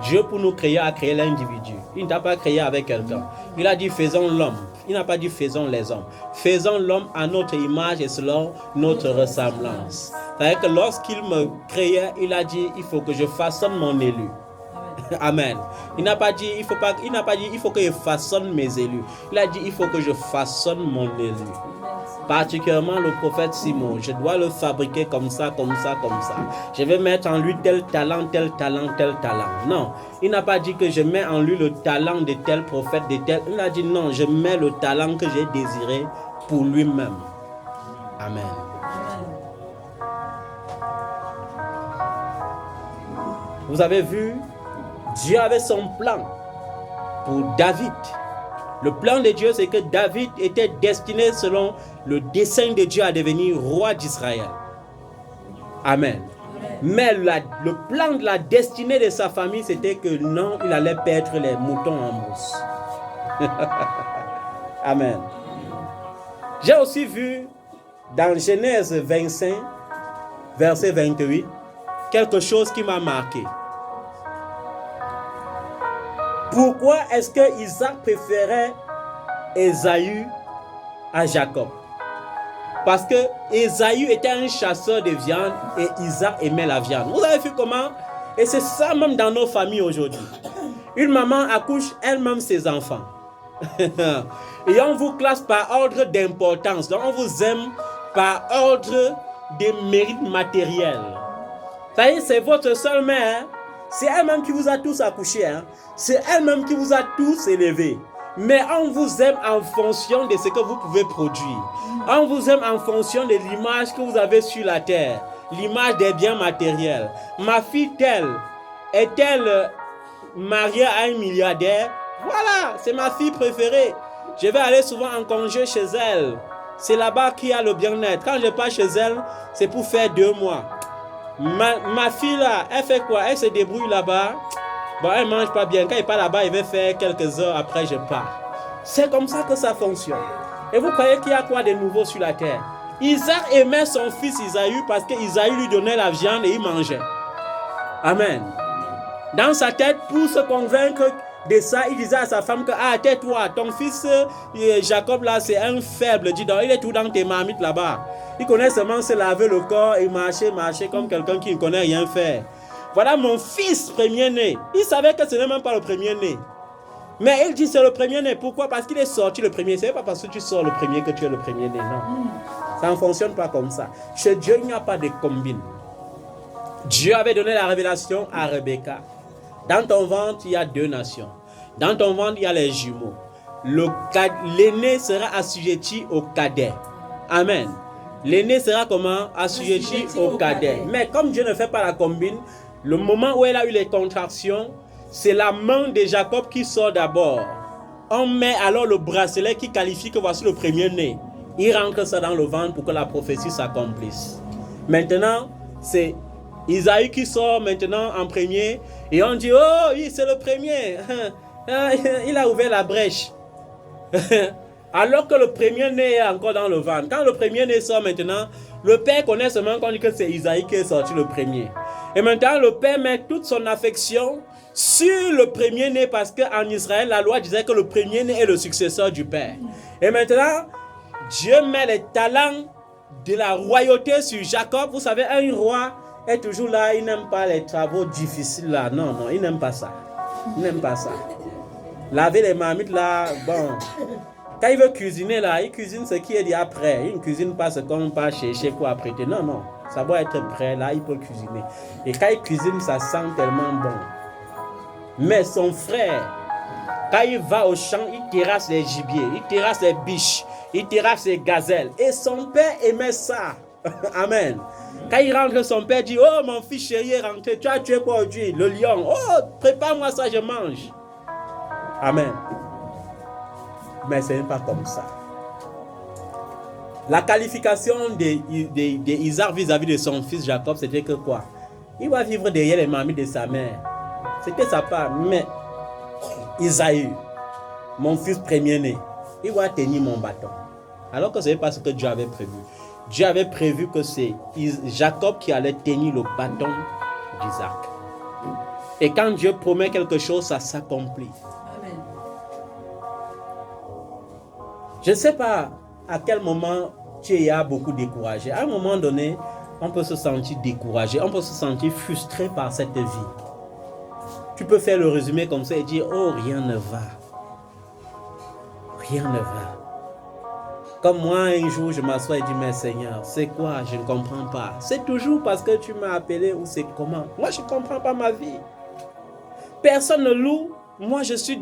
Dieu pour nous créer a créé l'individu. Il ne t'a pas créé avec quelqu'un. Il a dit faisons l'homme. Il n'a pas dit faisons les hommes. Faisons l'homme à notre image et selon notre ressemblance. C'est-à-dire que lorsqu'il me créait, il a dit il faut que je façonne mon élu. Amen. Il n'a pas dit il faut que je façonne mes élus. Il a dit il faut que je façonne mon élu. Particulièrement le prophète Simon, je dois le fabriquer comme ça, comme ça, comme ça. Je vais mettre en lui tel talent, tel talent, tel talent. Non, il n'a pas dit que je mets en lui le talent de tel prophète, de tel. Il a dit non, je mets le talent que j'ai désiré pour lui-même. Amen. Vous avez vu, Dieu avait son plan pour David. Le plan de Dieu, c'est que David était destiné selon le dessein de Dieu à devenir roi d'Israël. Amen. Mais le plan de la destinée de sa famille, c'était que non, il allait perdre les moutons en brousse. Amen. J'ai aussi vu dans Genèse 25, verset 28, quelque chose qui m'a marqué. Pourquoi est-ce que Isaac préférait Ésaü à Jacob? Parce que Ésaü était un chasseur de viande et Isaac aimait la viande. Vous avez vu comment? Et c'est ça même dans nos familles aujourd'hui. Une maman accouche elle-même ses enfants. Et on vous classe par ordre d'importance. Donc on vous aime par ordre de mérite matériel. Ça y est, c'est votre seule mère. C'est elle-même qui vous a tous accouché. C'est elle-même qui vous a tous élevés. Mais on vous aime en fonction de ce que vous pouvez produire. On vous aime en fonction de l'image que vous avez sur la terre. L'image des biens matériels. Ma fille telle, est-elle mariée à un milliardaire? Voilà, c'est ma fille préférée. Je vais aller souvent en congé chez elle. C'est là-bas qu'il y a le bien-être. Quand je pars chez elle, c'est pour faire 2 mois. Ma fille là, elle fait quoi? Elle se débrouille là-bas. Bon, elle mange pas bien. Quand il part là-bas, il va faire quelques heures après, je pars. C'est comme ça que ça fonctionne. Et vous croyez qu'il y a quoi de nouveau sur la terre? Isaac aimait son fils Isaïe parce qu'Isaïe lui donnait la viande et il mangeait. Amen. Dans sa tête, pour se convaincre de ça, il disait à sa femme que ah, tais-toi, ton fils Jacob là, c'est un faible. Dis donc, il est tout dans tes marmites là-bas. Il connaît seulement se laver le corps et marcher comme quelqu'un qui ne connaît rien faire. Voilà mon fils premier-né. Il savait que ce n'est même pas le premier-né. Mais il dit c'est le premier-né. Pourquoi? Parce qu'il est sorti le premier. Ce n'est pas parce que tu sors le premier que tu es le premier-né. Non. Ça ne fonctionne pas comme ça. Chez Dieu, il n'y a pas de combine. Dieu avait donné la révélation à Rebecca. Dans ton ventre, il y a 2 nations. Dans ton ventre, il y a les jumeaux. L'aîné sera assujetti au cadet. Amen. L'aîné sera comment? Assujetti au cadet. Mais comme Dieu ne fait pas la combine, le moment où elle a eu les contractions, c'est la main de Jacob qui sort d'abord. On met alors le bracelet qui qualifie que voici le premier-né. Il rentre ça dans le ventre pour que la prophétie s'accomplisse. Maintenant, c'est Isaïe qui sort maintenant en premier. Et on dit, oh oui, c'est le premier. Il a ouvert la brèche. Alors que le premier-né est encore dans le ventre. Quand le premier-né sort maintenant, le père connaît seulement qu'on dit que c'est Isaïe qui est sorti le premier. Et maintenant, le père met toute son affection sur le premier-né parce qu'en Israël, la loi disait que le premier-né est le successeur du père. Et maintenant, Dieu met les talents de la royauté sur Jacob. Vous savez, un roi est toujours là, il n'aime pas les travaux difficiles là. Non, non, il n'aime pas ça. Il n'aime pas ça. Laver les marmites là, bon. Quand il veut cuisiner là, il cuisine ce qui est dit après. Il ne cuisine pas ce qu'on va chercher pour apprêter. Non, non. Ça doit être prêt là, il peut cuisiner. Et quand il cuisine, ça sent tellement bon. Mais son frère, quand il va au champ, il terrasse les gibiers, il terrasse les biches, il terrasse les gazelles. Et son père aimait ça. Amen. Quand il rentre, son père dit, oh mon fils chéri est rentré, tu as tué quoi aujourd'hui? Le lion. Oh, prépare-moi ça, je mange. Amen. Mais ce n'est pas comme ça. La qualification d'Isaac vis-à-vis de son fils Jacob, c'était que quoi? Il va vivre derrière les mamies de sa mère. C'était sa part. Mais Isaïe, mon fils premier-né, il va tenir mon bâton. Alors que ce n'est pas ce que Dieu avait prévu. Dieu avait prévu que c'est Jacob qui allait tenir le bâton d'Isaac. Et quand Dieu promet quelque chose, ça s'accomplit. Amen. Je ne sais pas à quel moment tu as beaucoup découragé. À un moment donné, on peut se sentir découragé, on peut se sentir frustré par cette vie. Tu peux faire le résumé comme ça et dire, oh, rien ne va. Rien ne va. Comme moi, un jour, je m'assois et dis, mais Seigneur, c'est quoi? Je ne comprends pas. C'est toujours parce que tu m'as appelé ou c'est comment? Moi, je ne comprends pas ma vie. Personne ne loue. Moi, je suis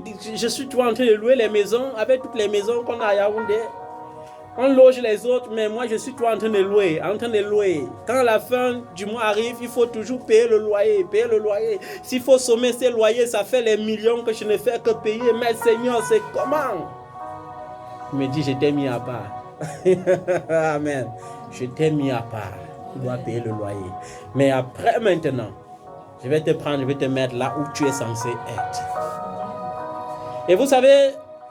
toujours en train de louer les maisons avec toutes les maisons qu'on a à Yaoundé. On loge les autres, mais moi, je suis toujours en train de louer. Quand la fin du mois arrive, il faut toujours payer le loyer. S'il faut sommer ces loyers, ça fait les millions que je ne fais que payer. Mais Seigneur, c'est comment? Il me dit, je t'ai mis à part. Amen. Je t'ai mis à part. Tu dois payer le loyer. Mais après, maintenant, je vais te prendre, je vais te mettre là où tu es censé être. Et vous savez,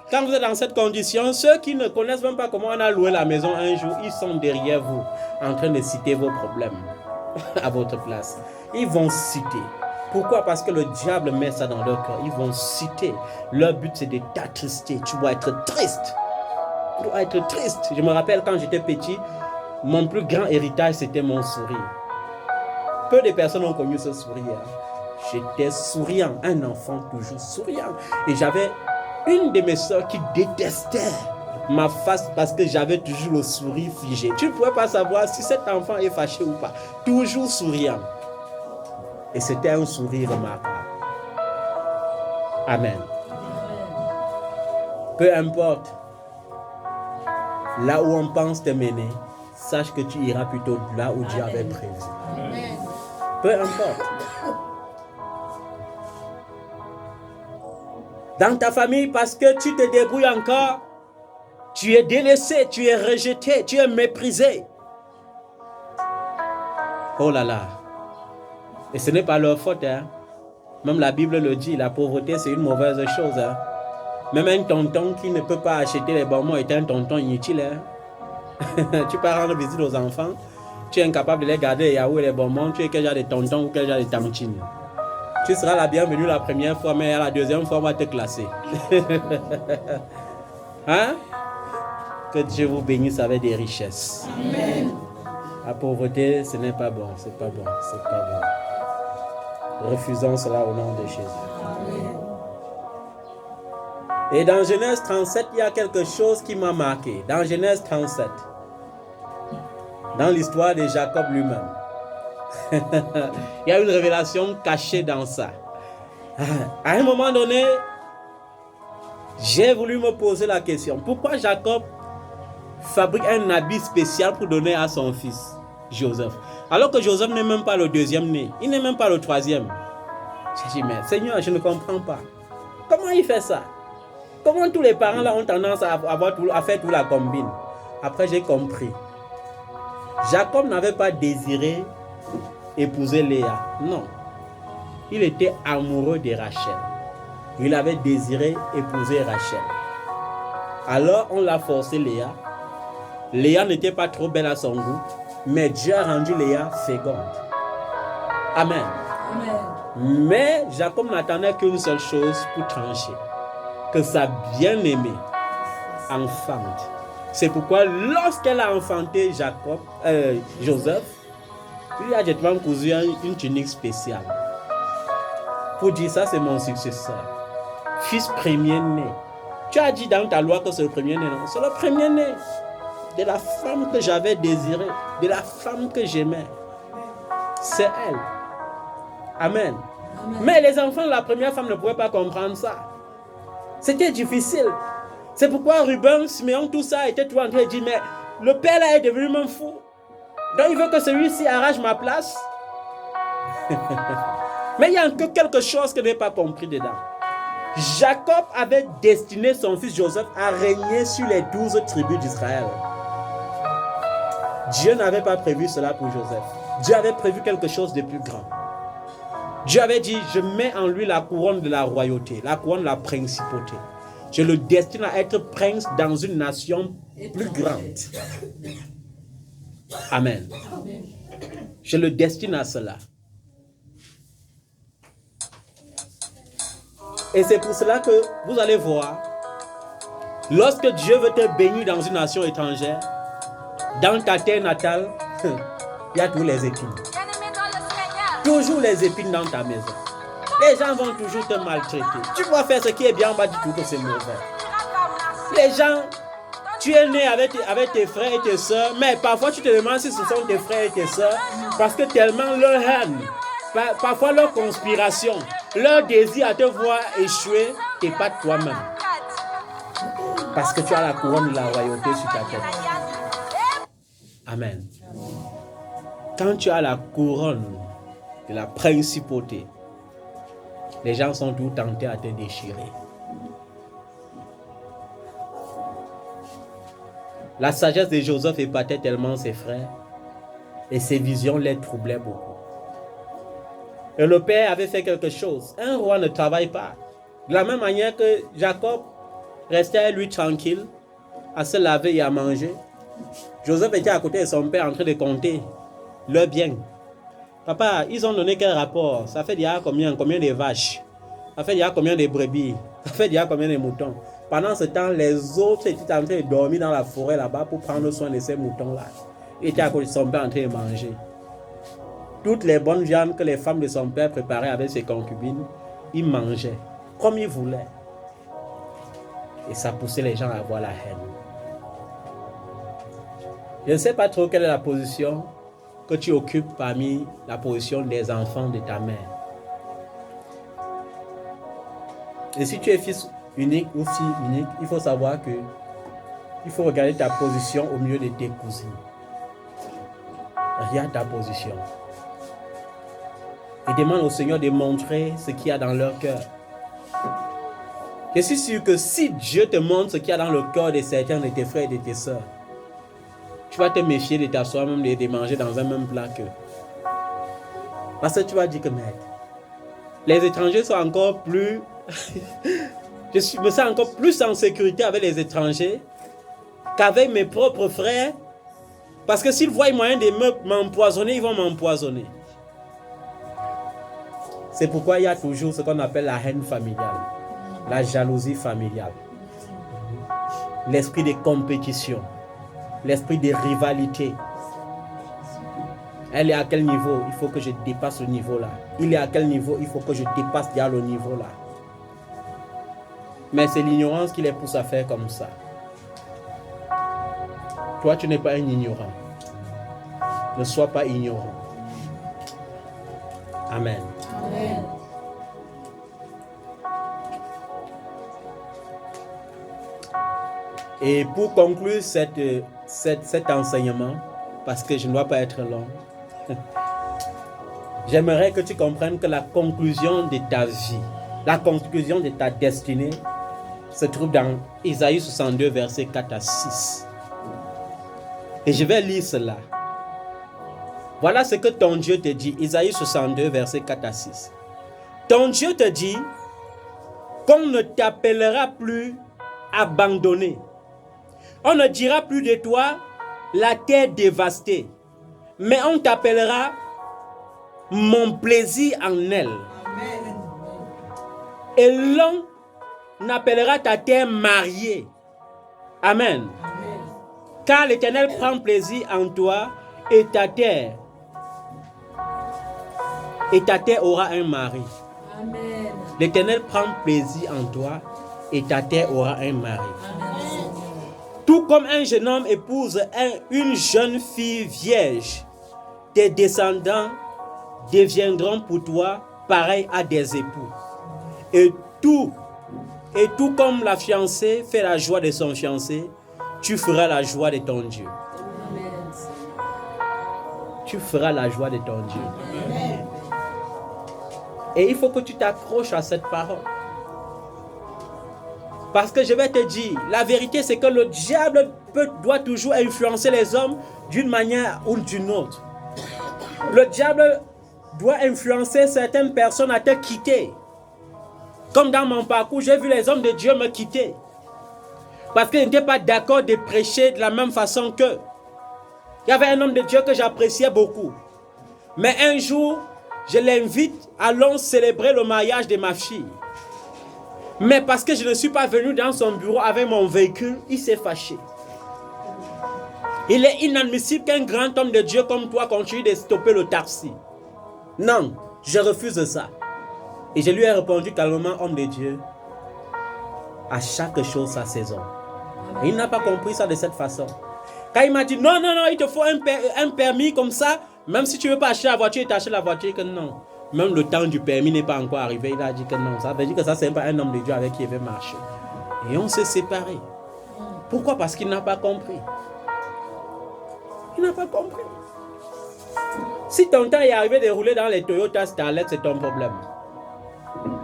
quand vous êtes dans cette condition, ceux qui ne connaissent même pas comment on a loué la maison un jour, ils sont derrière vous, en train de citer vos problèmes à votre place. Ils vont citer. Pourquoi? Parce que le diable met ça dans leur cœur. Ils vont citer. Leur but, c'est de t'attrister. Tu dois être triste. Tu dois être triste. Je me rappelle quand j'étais petit, mon plus grand héritage, c'était mon sourire. Peu de personnes ont connu ce sourire. J'étais souriant, un enfant toujours souriant. Et j'avais une de mes soeurs qui détestait ma face parce que j'avais toujours le sourire figé. Tu ne pouvais pas savoir si cet enfant est fâché ou pas. Toujours souriant. Et c'était un sourire remarquable. Amen. Peu importe là où on pense te mener, sache que tu iras plutôt là où Dieu avait prévu. Amen. Peu importe. Dans ta famille, parce que tu te débrouilles encore, tu es délaissé, tu es rejeté, tu es méprisé. Oh là là. Et ce n'est pas leur faute. Hein. Même la Bible le dit, la pauvreté c'est une mauvaise chose. Hein. Même un tonton qui ne peut pas acheter les bonbons est un tonton inutile. Hein. Tu peux rendre visite aux enfants, tu es incapable de les garder et les bonbons, tu es quel genre de tonton ou quel genre de tantine. Tu seras la bienvenue la première fois, mais à la deuxième fois, on va te classer. Hein? Que Dieu vous bénisse avec des richesses. Amen. La pauvreté, ce n'est pas bon, c'est pas bon, c'est pas bon. Refusons cela au nom de Jésus. Amen. Et dans Genèse 37, il y a quelque chose qui m'a marqué. Dans Genèse 37, dans l'histoire de Jacob lui-même, il y a une révélation cachée dans ça. À un moment donné, j'ai voulu me poser la question. Pourquoi Jacob fabrique un habit spécial pour donner à son fils Joseph? Alors que Joseph n'est même pas le deuxième né. Il n'est même pas le troisième. J'ai dit, mais Seigneur, je ne comprends pas. Comment il fait ça? Comment tous les parents là ont tendance à faire tout la combine? Après, j'ai compris. Jacob n'avait pas désiré épouser Léa. Non. Il était amoureux de Rachel. Il avait désiré épouser Rachel. Alors, on l'a forcé Léa. Léa n'était pas trop belle à son goût, mais Dieu a rendu Léa féconde. Amen. Amen. Mais Jacob n'attendait qu'une seule chose pour trancher. Que sa bien-aimée enfante. C'est pourquoi lorsqu'elle a enfanté Joseph, il lui a directement cousu une tunique spéciale. Pour dire ça, c'est mon successeur. Fils premier-né. Tu as dit dans ta loi que c'est le premier-né, non? C'est le premier-né de la femme que j'avais désirée, de la femme que j'aimais. C'est elle. Amen. Amen. Mais les enfants de la première femme ne pouvaient pas comprendre ça. C'était difficile. C'est pourquoi Ruben, Siméon, tout ça était tout en train de dire, mais le père là est devenu même fou. Donc il veut que celui-ci arrache ma place. Mais il y a quelque chose que je n'ai pas compris dedans. Jacob avait destiné son fils Joseph à régner sur les 12 tribus d'Israël. Dieu n'avait pas prévu cela pour Joseph. Dieu avait prévu quelque chose de plus grand. Dieu avait dit, je mets en lui la couronne de la royauté, la couronne de la principauté. Je le destine à être prince dans une nation plus grande. Amen. Je le destine à cela. Et c'est pour cela que vous allez voir, lorsque Dieu veut te bénir dans une nation étrangère, dans ta terre natale, il y a tous les épines. Toujours les épines dans ta maison. Les gens vont toujours te maltraiter. Tu vas faire ce qui est bien, on va dire tout que c'est mauvais. Les gens, tu es né avec tes frères et tes soeurs, mais parfois tu te demandes si ce sont tes frères et tes soeurs, parce que tellement leur haine, parfois leur conspiration, leur désir à te voir échouer, t'es pas toi-même. Parce que tu as la couronne de la royauté sur ta tête. Amen. Quand tu as la couronne de la principauté, les gens sont tout tentés à te déchirer. La sagesse de Joseph épatait tellement ses frères et ses visions les troublaient beaucoup. Et le père avait fait quelque chose. Un roi ne travaille pas. De la même manière que Jacob restait lui tranquille à se laver et à manger, Joseph était à côté de son père en train de compter leurs biens. Papa, ils ont donné quel rapport? Ça fait déjà combien de vaches? Ça fait déjà combien de brebis? Ça fait déjà combien de moutons? Pendant ce temps, les autres étaient en train de dormir dans la forêt là-bas pour prendre soin de ces moutons-là. Ils étaient à côté de son père en train de manger. Toutes les bonnes viandes que les femmes de son père préparaient avec ses concubines, ils mangeaient comme ils voulaient. Et ça poussait les gens à avoir la haine. Je ne sais pas trop quelle est la position que tu occupes parmi la position des enfants de ta mère. Et si tu es fils unique ou fille unique, il faut savoir que il faut regarder ta position au milieu de tes cousines. Regarde ta position. Et demande au Seigneur de montrer ce qu'il y a dans leur cœur. Je suis sûr que si Dieu te montre ce qu'il y a dans le cœur de certains de tes frères et de tes soeurs, tu vas te méfier de t'asseoir même et de manger dans un même plat qu'eux. Parce que tu vas dire que merde, les étrangers sont encore plus... je me sens encore plus en sécurité avec les étrangers qu'avec mes propres frères. Parce que s'ils voient moyen de m'empoisonner, ils vont m'empoisonner. C'est pourquoi il y a toujours ce qu'on appelle la haine familiale, la jalousie familiale, l'esprit de compétition, l'esprit de rivalité. Elle est à quel niveau? Il faut que je dépasse ce niveau-là. Il est à quel niveau? Il faut que je dépasse déjà le niveau-là. Mais c'est l'ignorance qui les pousse à faire comme ça. Toi, tu n'es pas un ignorant. Ne sois pas ignorant. Amen. Amen. Et pour conclure cet enseignement, parce que je ne dois pas être long, j'aimerais que tu comprennes que la conclusion de ta vie, la conclusion de ta destinée, se trouve dans Isaïe 62, versets 4 à 6. Et je vais lire cela. Voilà ce que ton Dieu te dit. Isaïe 62, versets 4 à 6. Ton Dieu te dit qu'on ne t'appellera plus abandonné. On ne dira plus de toi la terre dévastée, mais on t'appellera mon plaisir en elle. Amen. Et l'on appellera ta terre mariée. Amen. Amen. Car l'Éternel prend plaisir en toi et ta terre aura un mari. Amen. L'Éternel prend plaisir en toi et ta terre aura un mari. Amen. Tout comme un jeune homme épouse une jeune fille vierge, tes descendants deviendront pour toi pareils à des époux. Et tout comme la fiancée fait la joie de son fiancé, tu feras la joie de ton Dieu. Amen. Tu feras la joie de ton Dieu. Amen. Et il faut que tu t'accroches à cette parole. Parce que je vais te dire, la vérité c'est que le diable doit toujours influencer les hommes d'une manière ou d'une autre. Le diable doit influencer certaines personnes à te quitter. Comme dans mon parcours, j'ai vu les hommes de Dieu me quitter. Parce qu'ils n'étaient pas d'accord de prêcher de la même façon qu'eux. Il y avait un homme de Dieu que j'appréciais beaucoup. Mais un jour, je l'invite, allons célébrer le mariage de ma fille. Mais parce que je ne suis pas venu dans son bureau avec mon véhicule, il s'est fâché. Il est inadmissible qu'un grand homme de Dieu comme toi continue de stopper le taxi. Non, je refuse ça. Et je lui ai répondu calmement, homme de Dieu, à chaque chose sa saison. Et il n'a pas compris ça de cette façon. Quand il m'a dit, non, il te faut un permis comme ça, même si tu ne veux pas acheter la voiture, tu achètes la voiture, que non. Même le temps du permis n'est pas encore arrivé, il a dit que non. Ça veut dire que ça, c'est pas un homme de Dieu avec qui il veut marcher. Et on s'est séparés. Pourquoi? Parce qu'il n'a pas compris. Il n'a pas compris. Si ton temps est arrivé de rouler dans les Toyota Starlet, c'est ton problème.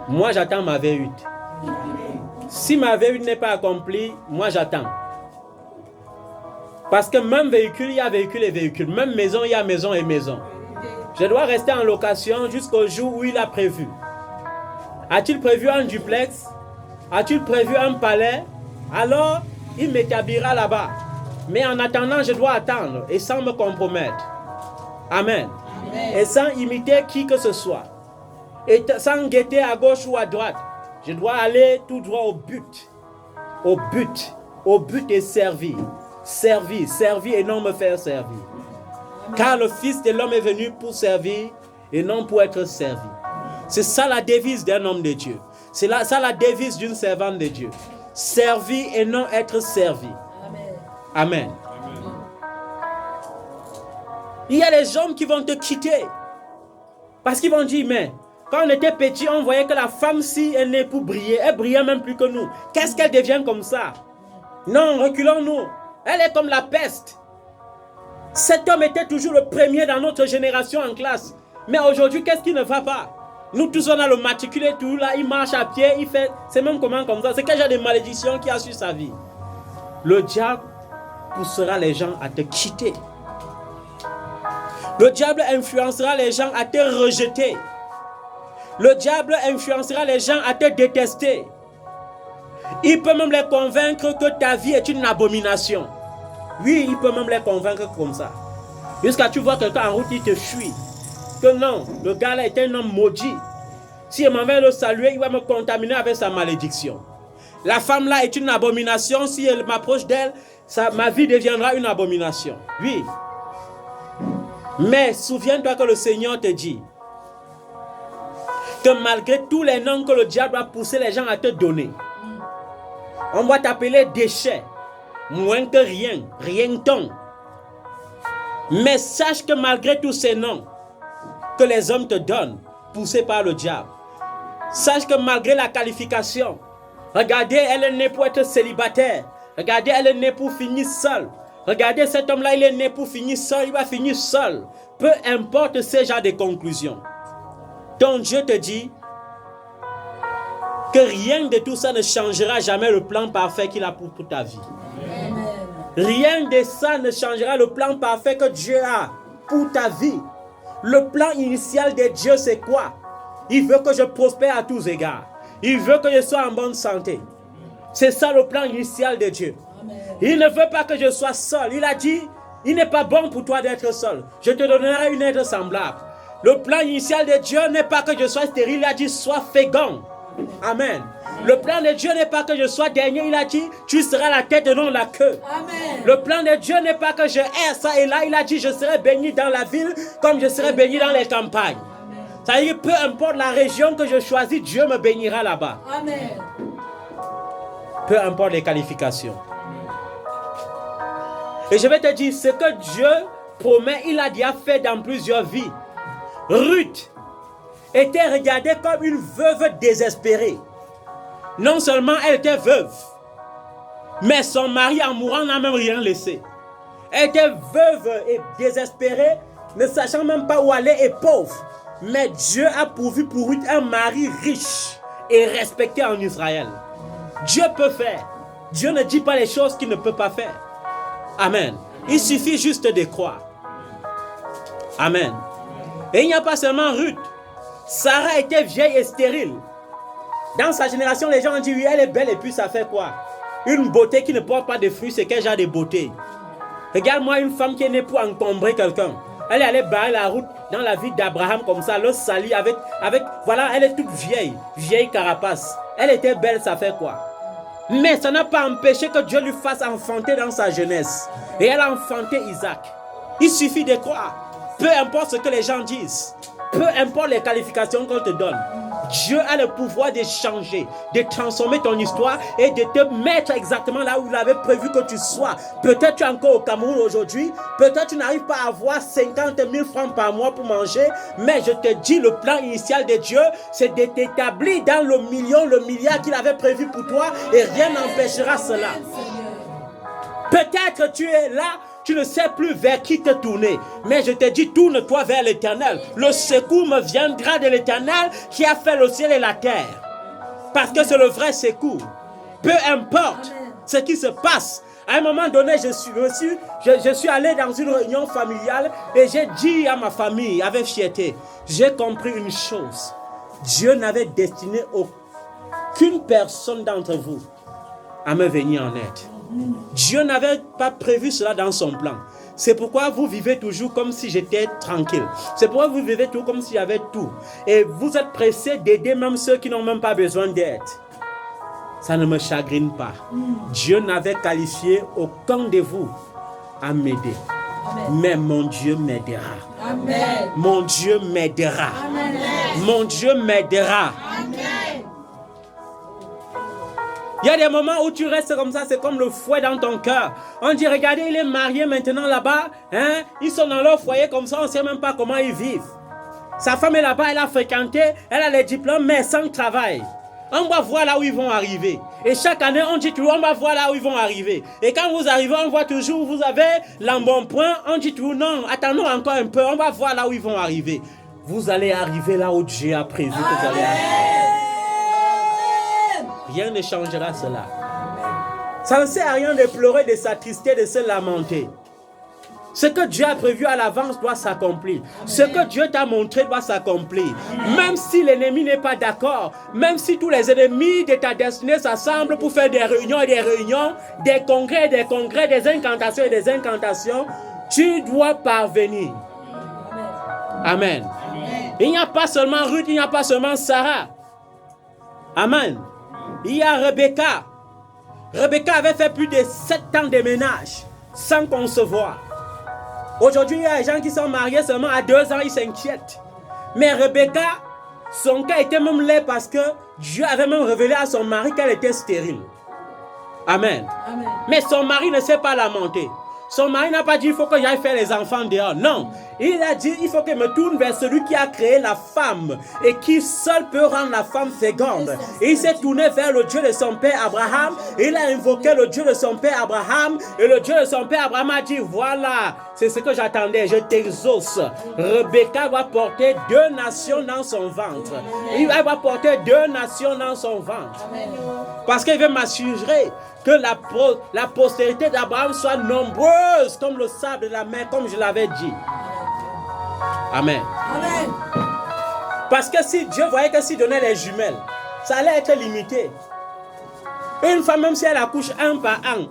Moi, j'attends ma V8. Si ma V8 n'est pas accomplie, moi, j'attends. Parce que même véhicule, il y a véhicule et véhicule. Même maison, il y a maison et maison. Je dois rester en location jusqu'au jour où il a prévu. A-t-il prévu un duplex? A-t-il prévu un palais? Alors, il m'établira là-bas. Mais en attendant, je dois attendre et sans me compromettre. Amen. Amen. Et sans imiter qui que ce soit. Et sans guetter à gauche ou à droite. Je dois aller tout droit au but. Au but. Au but et servir. Servir et non me faire servir. Car le Fils de l'homme est venu pour servir et non pour être servi. C'est ça la devise d'un homme de Dieu. C'est ça la devise d'une servante de Dieu. Servir et non être servi. Amen. Amen. Il y a des hommes qui vont te quitter. Parce qu'ils vont dire, mais quand on était petit, on voyait que la femme, si elle n'est pour briller, elle brillait même plus que nous. Qu'est-ce qu'elle devient comme ça? Non, reculons-nous. Elle est comme la peste. Cet homme était toujours le premier dans notre génération en classe. Mais aujourd'hui, qu'est-ce qui ne va pas? Nous tous, on a le matriculé tout là, il marche à pied, il fait... C'est même comment comme ça? C'est quel genre de malédiction qui a sur sa vie? Le diable poussera les gens à te quitter. Le diable influencera les gens à te rejeter. Le diable influencera les gens à te détester. Il peut même les convaincre que ta vie est une abomination. Oui, il peut même les convaincre comme ça. Jusqu'à tu vois quelqu'un en route, il te fuit. Que non, le gars là est un homme maudit. Si il m'en vient le saluer, il va me contaminer avec sa malédiction. La femme là est une abomination. Si elle m'approche d'elle, ma vie deviendra une abomination. Oui. Mais souviens-toi que le Seigneur te dit que malgré tous les noms que le diable a poussé les gens à te donner, on va t'appeler déchet, moins que rien, rien ton. Mais sache que malgré tous ces noms que les hommes te donnent, poussés par le diable, sache que malgré la qualification, regardez, elle est née pour être célibataire. Regardez, elle est née pour finir seule. Regardez, cet homme-là, il est né pour finir seul, il va finir seul. Peu importe ce genre de conclusions. Ton Dieu te dit que rien de tout ça ne changera jamais le plan parfait qu'il a pour ta vie. Amen. Rien de ça ne changera le plan parfait que Dieu a pour ta vie. Le plan initial de Dieu, c'est quoi? Il veut que je prospère à tous égards. Il veut que je sois en bonne santé. C'est ça le plan initial de Dieu. Amen. Il ne veut pas que je sois seul. Il a dit, il n'est pas bon pour toi d'être seul. Je te donnerai une aide semblable. Le plan initial de Dieu n'est pas que je sois stérile. Il a dit, sois fécond. Amen. Le plan de Dieu n'est pas que je sois dernier. Il a dit, tu seras la tête et non la queue. Amen. Le plan de Dieu n'est pas que je hais ça et là. Il a dit, je serai béni dans la ville comme je serai béni dans les campagnes. Amen. Ça veut dire, peu importe la région que je choisis, Dieu me bénira là-bas. Amen. Peu importe les qualifications. Et je vais te dire, ce que Dieu promet, il a déjà fait dans plusieurs vies. Ruth était regardée comme une veuve désespérée. Non seulement elle était veuve, mais son mari en mourant n'a même rien laissé. Elle était veuve et désespérée, ne sachant même pas où aller et pauvre. Mais Dieu a pourvu pour Ruth un mari riche et respecté en Israël. Dieu peut faire. Dieu ne dit pas les choses qu'il ne peut pas faire. Amen. Il suffit juste de croire. Amen. Et il n'y a pas seulement Ruth. Sarah était vieille et stérile. Dans sa génération, les gens ont dit, oui, elle est belle et puis ça fait quoi? Une beauté qui ne porte pas de fruits, c'est quel genre de beauté? Regarde-moi une femme qui est née pour encombrer quelqu'un. Elle est allée barrer la route dans la vie d'Abraham comme ça, le salut avec, voilà, elle est toute vieille carapace. Elle était belle, ça fait quoi? Mais ça n'a pas empêché que Dieu lui fasse enfanter dans sa jeunesse. Et elle a enfanté Isaac. Il suffit de croire. Peu importe ce que les gens disent. Peu importe les qualifications qu'on te donne. Dieu a le pouvoir de changer, de transformer ton histoire et de te mettre exactement là où il avait prévu que tu sois. Peut-être tu es encore au Cameroun aujourd'hui. Peut-être tu n'arrives pas à avoir 50 000 francs par mois pour manger. Mais je te dis, le plan initial de Dieu, c'est de t'établir dans le million, le milliard qu'il avait prévu pour toi. Et rien n'empêchera cela. Peut-être tu es là. Tu ne sais plus vers qui te tourner. Mais je te dis, tourne-toi vers l'Éternel. Le secours me viendra de l'Éternel qui a fait le ciel et la terre. Parce que c'est le vrai secours. Peu importe ce qui se passe. À un moment donné, je suis allé dans une réunion familiale et j'ai dit à ma famille, avec fierté, j'ai compris une chose. Dieu n'avait destiné aucune personne d'entre vous à me venir en aide. Dieu n'avait pas prévu cela dans son plan. C'est pourquoi vous vivez toujours comme si j'étais tranquille. C'est pourquoi vous vivez toujours comme si j'avais tout. Et vous êtes pressés d'aider même ceux qui n'ont même pas besoin d'aide. Ça ne me chagrine pas. Dieu n'avait qualifié aucun de vous à m'aider. Mais mon Dieu m'aidera. Amen. Mon Dieu m'aidera. Amen. Mon Dieu m'aidera. Amen. Il y a des moments où tu restes comme ça, c'est comme le fouet dans ton cœur. On dit, regardez, il est marié maintenant là-bas. Hein? Ils sont dans leur foyer comme ça, on ne sait même pas comment ils vivent. Sa femme est là-bas, elle a fréquenté, elle a les diplômes, mais sans travail. On va voir là où ils vont arriver. Et chaque année, on dit toujours, on va voir là où ils vont arriver. Et quand vous arrivez, on voit toujours, vous avez l'embonpoint. On dit toujours, non, attendons encore un peu, on va voir là où ils vont arriver. Vous allez arriver là où Dieu a prévu que vous allez arriver. Rien ne changera cela. Ça ne sert à rien de pleurer, de s'attrister, de se lamenter. Ce que Dieu a prévu à l'avance doit s'accomplir. Ce que Dieu t'a montré doit s'accomplir. Même si l'ennemi n'est pas d'accord, même si tous les ennemis de ta destinée s'assemblent pour faire des réunions et des réunions, des congrès et des congrès, des incantations et des incantations, tu dois parvenir. Amen. Il n'y a pas seulement Ruth, il n'y a pas seulement Sarah. Amen. Il y a Rebecca. Rebecca avait fait plus de 7 ans de ménage sans concevoir. Aujourd'hui, il y a des gens qui sont mariés seulement à 2 ans, ils s'inquiètent. Mais Rebecca, son cas était même laid parce que Dieu avait même révélé à son mari qu'elle était stérile. Amen. Amen. Mais son mari ne s'est pas lamenté. Son mari n'a pas dit, il faut que j'aille faire les enfants dehors. Non. Il a dit, il faut que je me tourne vers celui qui a créé la femme et qui seul peut rendre la femme féconde. Et il s'est tourné vers le Dieu de son père Abraham. Et il a invoqué le Dieu de son père Abraham. Et le Dieu de son père Abraham a dit, voilà, c'est ce que j'attendais, je t'exauce. Rebecca va porter 2 nations dans son ventre. Il va porter 2 nations dans son ventre. Parce qu'il veut m'assurer que la postérité d'Abraham soit nombreuse comme le sable de la mer, comme je l'avais dit. Amen. Amen. Parce que si Dieu voyait que s'il donnait les jumelles, ça allait être limité. Une femme, même si elle accouche un par an,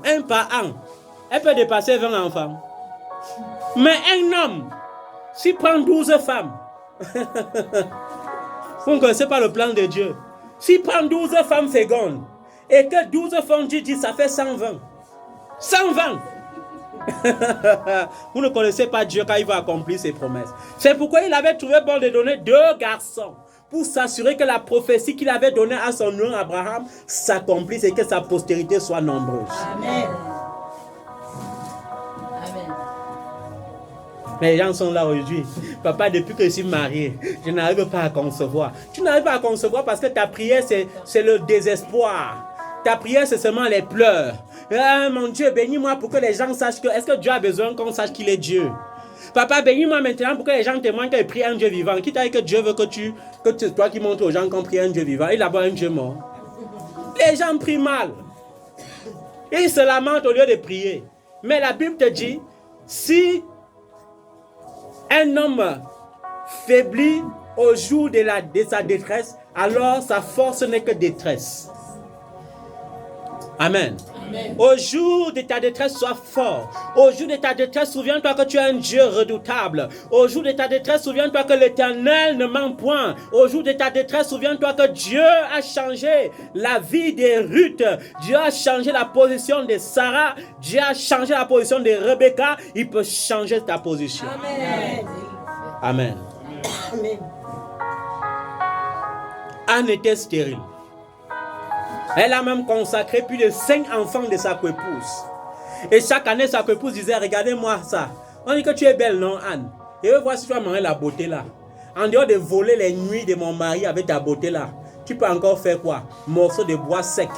elle peut dépasser 20 enfants. Mais un homme, s'il prend 12 femmes, vous ne connaissez pas le plan de Dieu. S'il prend 12 femmes fécondes, et que 12 femmes disent, ça fait 120. 120. Vous ne connaissez pas Dieu quand il va accomplir ses promesses. C'est pourquoi il avait trouvé bon de donner 2 garçons pour s'assurer que la prophétie qu'il avait donnée à son nom Abraham s'accomplisse et que sa postérité soit nombreuse. Amen. Amen. Mais les gens sont là aujourd'hui. Papa, depuis que je suis marié, je n'arrive pas à concevoir. Tu n'arrives pas à concevoir parce que ta prière, c'est le désespoir. Ta prière, c'est seulement les pleurs. Ah, mon Dieu, bénis-moi pour que les gens sachent que... Est-ce que Dieu a besoin qu'on sache qu'il est Dieu? Papa, bénis-moi maintenant pour que les gens témoignent qu'il prie un Dieu vivant. Qui t'a dit que Dieu veut que toi qui montres aux gens qu'on prie un Dieu vivant? Il a beau un Dieu mort. Les gens prient mal. Ils se lamentent au lieu de prier. Mais la Bible te dit, si un homme faiblit au jour de sa détresse, alors sa force n'est que détresse. Amen. Amen. Au jour de ta détresse, sois fort. Au jour de ta détresse, souviens-toi que tu es un Dieu redoutable. Au jour de ta détresse, souviens-toi que l'Éternel ne ment point. Au jour de ta détresse, souviens-toi que Dieu a changé la vie de Ruth. Dieu a changé la position de Sarah. Dieu a changé la position de Rebecca. Il peut changer ta position. Amen. Amen. Amen. Anne était stérile. Elle a même consacré plus de 5 enfants de sa épouse. Et chaque année, sa épouse disait, regardez-moi ça. On dit que tu es belle, non, Anne? Et voir si tu vas manger la beauté là. En dehors de voler les nuits de mon mari avec ta beauté là, tu peux encore faire quoi? Morceau de bois sec.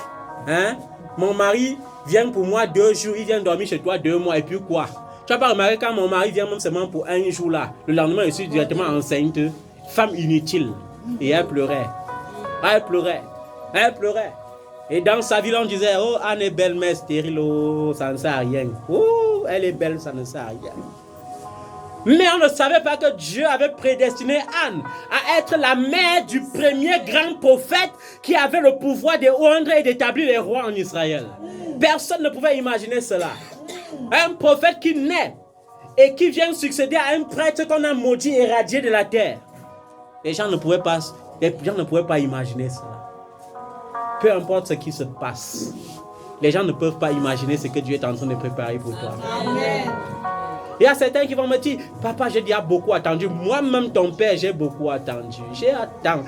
Hein? Mon mari vient pour moi 2 jours, il vient dormir chez toi 2 mois, et puis quoi? Tu n'as pas remarqué quand mon mari vient même seulement pour 1 jour là, le lendemain, je suis directement enceinte. Femme inutile. Et elle pleurait. Elle pleurait. Elle pleurait. Et dans sa ville, on disait, oh, Anne est belle, mais stérile, oh, ça ne sert à rien. Oh, elle est belle, ça ne sert à rien. Mais on ne savait pas que Dieu avait prédestiné Anne à être la mère du premier grand prophète qui avait le pouvoir de rendre et d'établir les rois en Israël. Personne ne pouvait imaginer cela. Un prophète qui naît et qui vient succéder à un prêtre qu'on a maudit et éradié de la terre. Les gens ne pouvaient pas imaginer cela. Peu importe ce qui se passe, les gens ne peuvent pas imaginer ce que Dieu est en train de préparer pour toi. Amen. Il y a certains qui vont me dire, papa, j'ai déjà beaucoup attendu. Moi-même, ton père, j'ai beaucoup attendu. J'attends.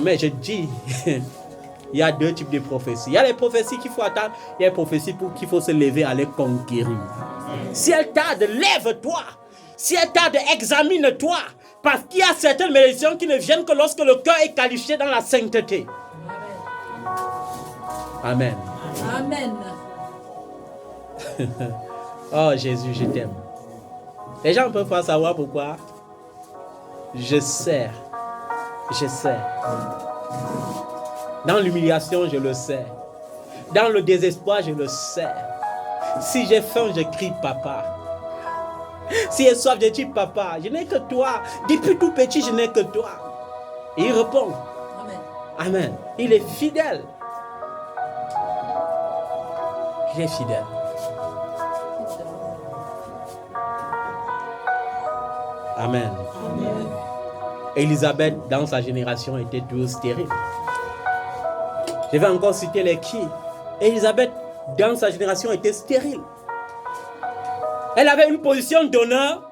Mais je dis, il y a 2 types de prophéties. Il y a les prophéties qu'il faut attendre. Il y a les prophéties pour qu'il faut se lever à les conquérir. Si elle tarde, lève-toi. Si elle tarde, examine-toi. Parce qu'il y a certaines malédictions qui ne viennent que lorsque le cœur est qualifié dans la sainteté. Amen. Amen. Oh Jésus, je t'aime. Les gens ne peuvent pas savoir pourquoi. Je sais. Dans l'humiliation, je le sais. Dans le désespoir, je le sais. Si j'ai faim, je crie papa. Si j'ai soif, je dis papa, je n'ai que toi. Depuis tout petit, je n'ai que toi. Et il répond. Amen. Amen. Il est fidèle. Il est fidèle. Amen. Amen. Élisabeth, dans sa génération, était toujours stérile. Je vais encore citer les qui. Élisabeth, dans sa génération, était stérile. Elle avait une position d'honneur,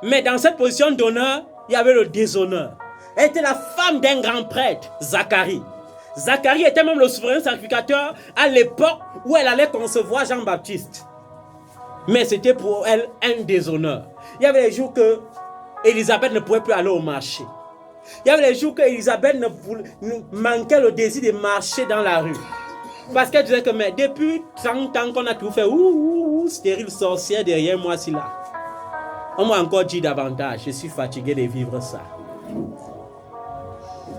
mais dans cette position d'honneur, il y avait le déshonneur. Elle était la femme d'un grand prêtre, Zacharie. Zacharie était même le souverain sacrificateur à l'époque où elle allait concevoir Jean-Baptiste. Mais c'était pour elle un déshonneur. Il y avait les jours que Élisabeth ne pouvait plus aller au marché. Il y avait les jours que Élisabeth manquait le désir de marcher dans la rue. Parce qu'elle disait que mais depuis 30 ans qu'on a tout fait, stérile sorcière derrière moi, si là. On m'a encore dit davantage, je suis fatigué de vivre ça.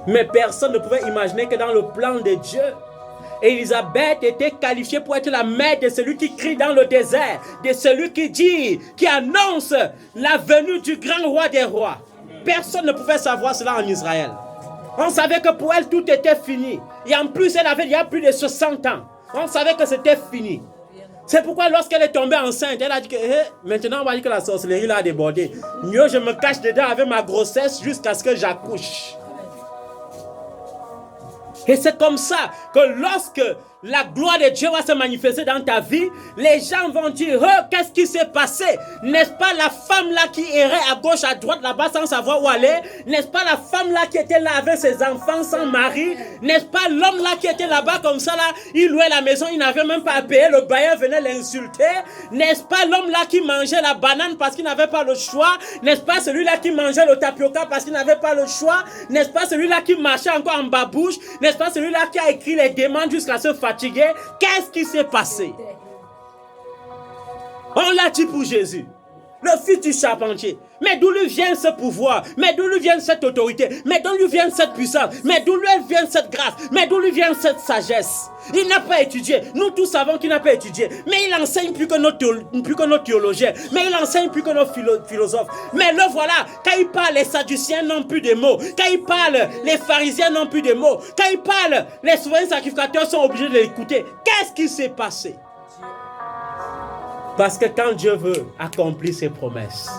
Mais personne ne pouvait imaginer que dans le plan de Dieu, Élisabeth était qualifiée pour être la mère de celui qui crie dans le désert, de celui qui dit, qui annonce la venue du grand roi des rois. Personne ne pouvait savoir cela en Israël. On savait que pour elle, tout était fini. Et en plus, elle avait il y a plus de 60 ans. On savait que c'était fini. C'est pourquoi lorsqu'elle est tombée enceinte, elle a dit que maintenant on va dire que la sorcellerie l'a débordé. Mieux je me cache dedans avec ma grossesse jusqu'à ce que j'accouche. Et c'est comme ça que lorsque la gloire de Dieu va se manifester dans ta vie, les gens vont dire, oh, qu'est-ce qui s'est passé? N'est-ce pas la femme là qui errait à gauche, à droite, là-bas sans savoir où aller? N'est-ce pas la femme là qui était là avec ses enfants sans mari? N'est-ce pas l'homme là qui était là-bas comme ça là? Il louait la maison, il n'avait même pas à payer, le bailleur venait l'insulter. N'est-ce pas l'homme là qui mangeait la banane parce qu'il n'avait pas le choix? N'est-ce pas celui-là qui mangeait le tapioca parce qu'il n'avait pas le choix? N'est-ce pas celui-là qui marchait encore en babouche? N'est-ce pas celui-là qui a écrit les demandes jusqu'à se fatiguer? Qu'est-ce qui s'est passé? On l'a dit pour Jésus. le fils du charpentier. Mais d'où lui vient ce pouvoir? Mais d'où lui vient cette autorité? Mais d'où lui vient cette puissance? Mais d'où lui vient cette grâce? Mais d'où lui vient cette sagesse? Il n'a pas étudié. Nous tous savons qu'il n'a pas étudié. Mais il enseigne plus que nos théologiens. Mais il enseigne plus que nos philosophes. Mais le voilà, quand il parle, les sadduciens n'ont plus de mots. Quand il parle, les pharisiens n'ont plus de mots. Quand il parle, les souverains sacrificateurs sont obligés de l'écouter. Qu'est-ce qui s'est passé? Parce que quand Dieu veut accomplir ses promesses,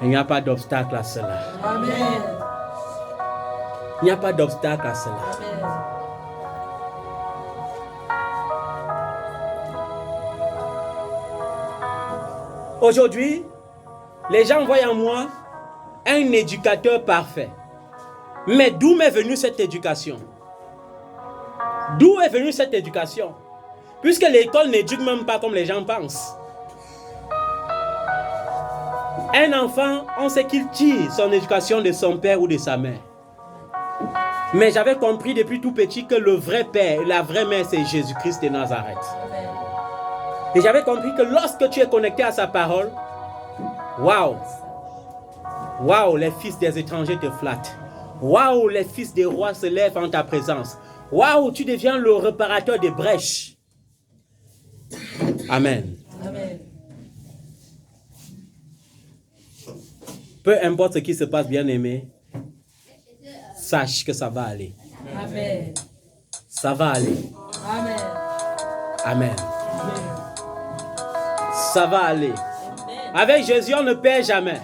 il n'y a pas d'obstacle à cela. Amen. Il n'y a pas d'obstacle à cela. Amen. Aujourd'hui, les gens voient en moi un éducateur parfait. Mais d'où m'est venue cette éducation? D'où est venue cette éducation? Puisque l'école n'éduque même pas comme les gens pensent. Un enfant, on sait qu'il tire son éducation de son père ou de sa mère. Mais j'avais compris depuis tout petit que le vrai père et la vraie mère, c'est Jésus-Christ de Nazareth. Et j'avais compris que lorsque tu es connecté à sa parole, waouh, les fils des étrangers te flattent. Waouh, les fils des rois se lèvent en ta présence. Waouh, tu deviens le réparateur des brèches. Amen. Amen. Peu importe ce qui se passe, bien-aimé, sache que ça va aller. Amen. Ça va aller. Amen. Amen. Ça va aller. Avec Jésus, on ne perd jamais.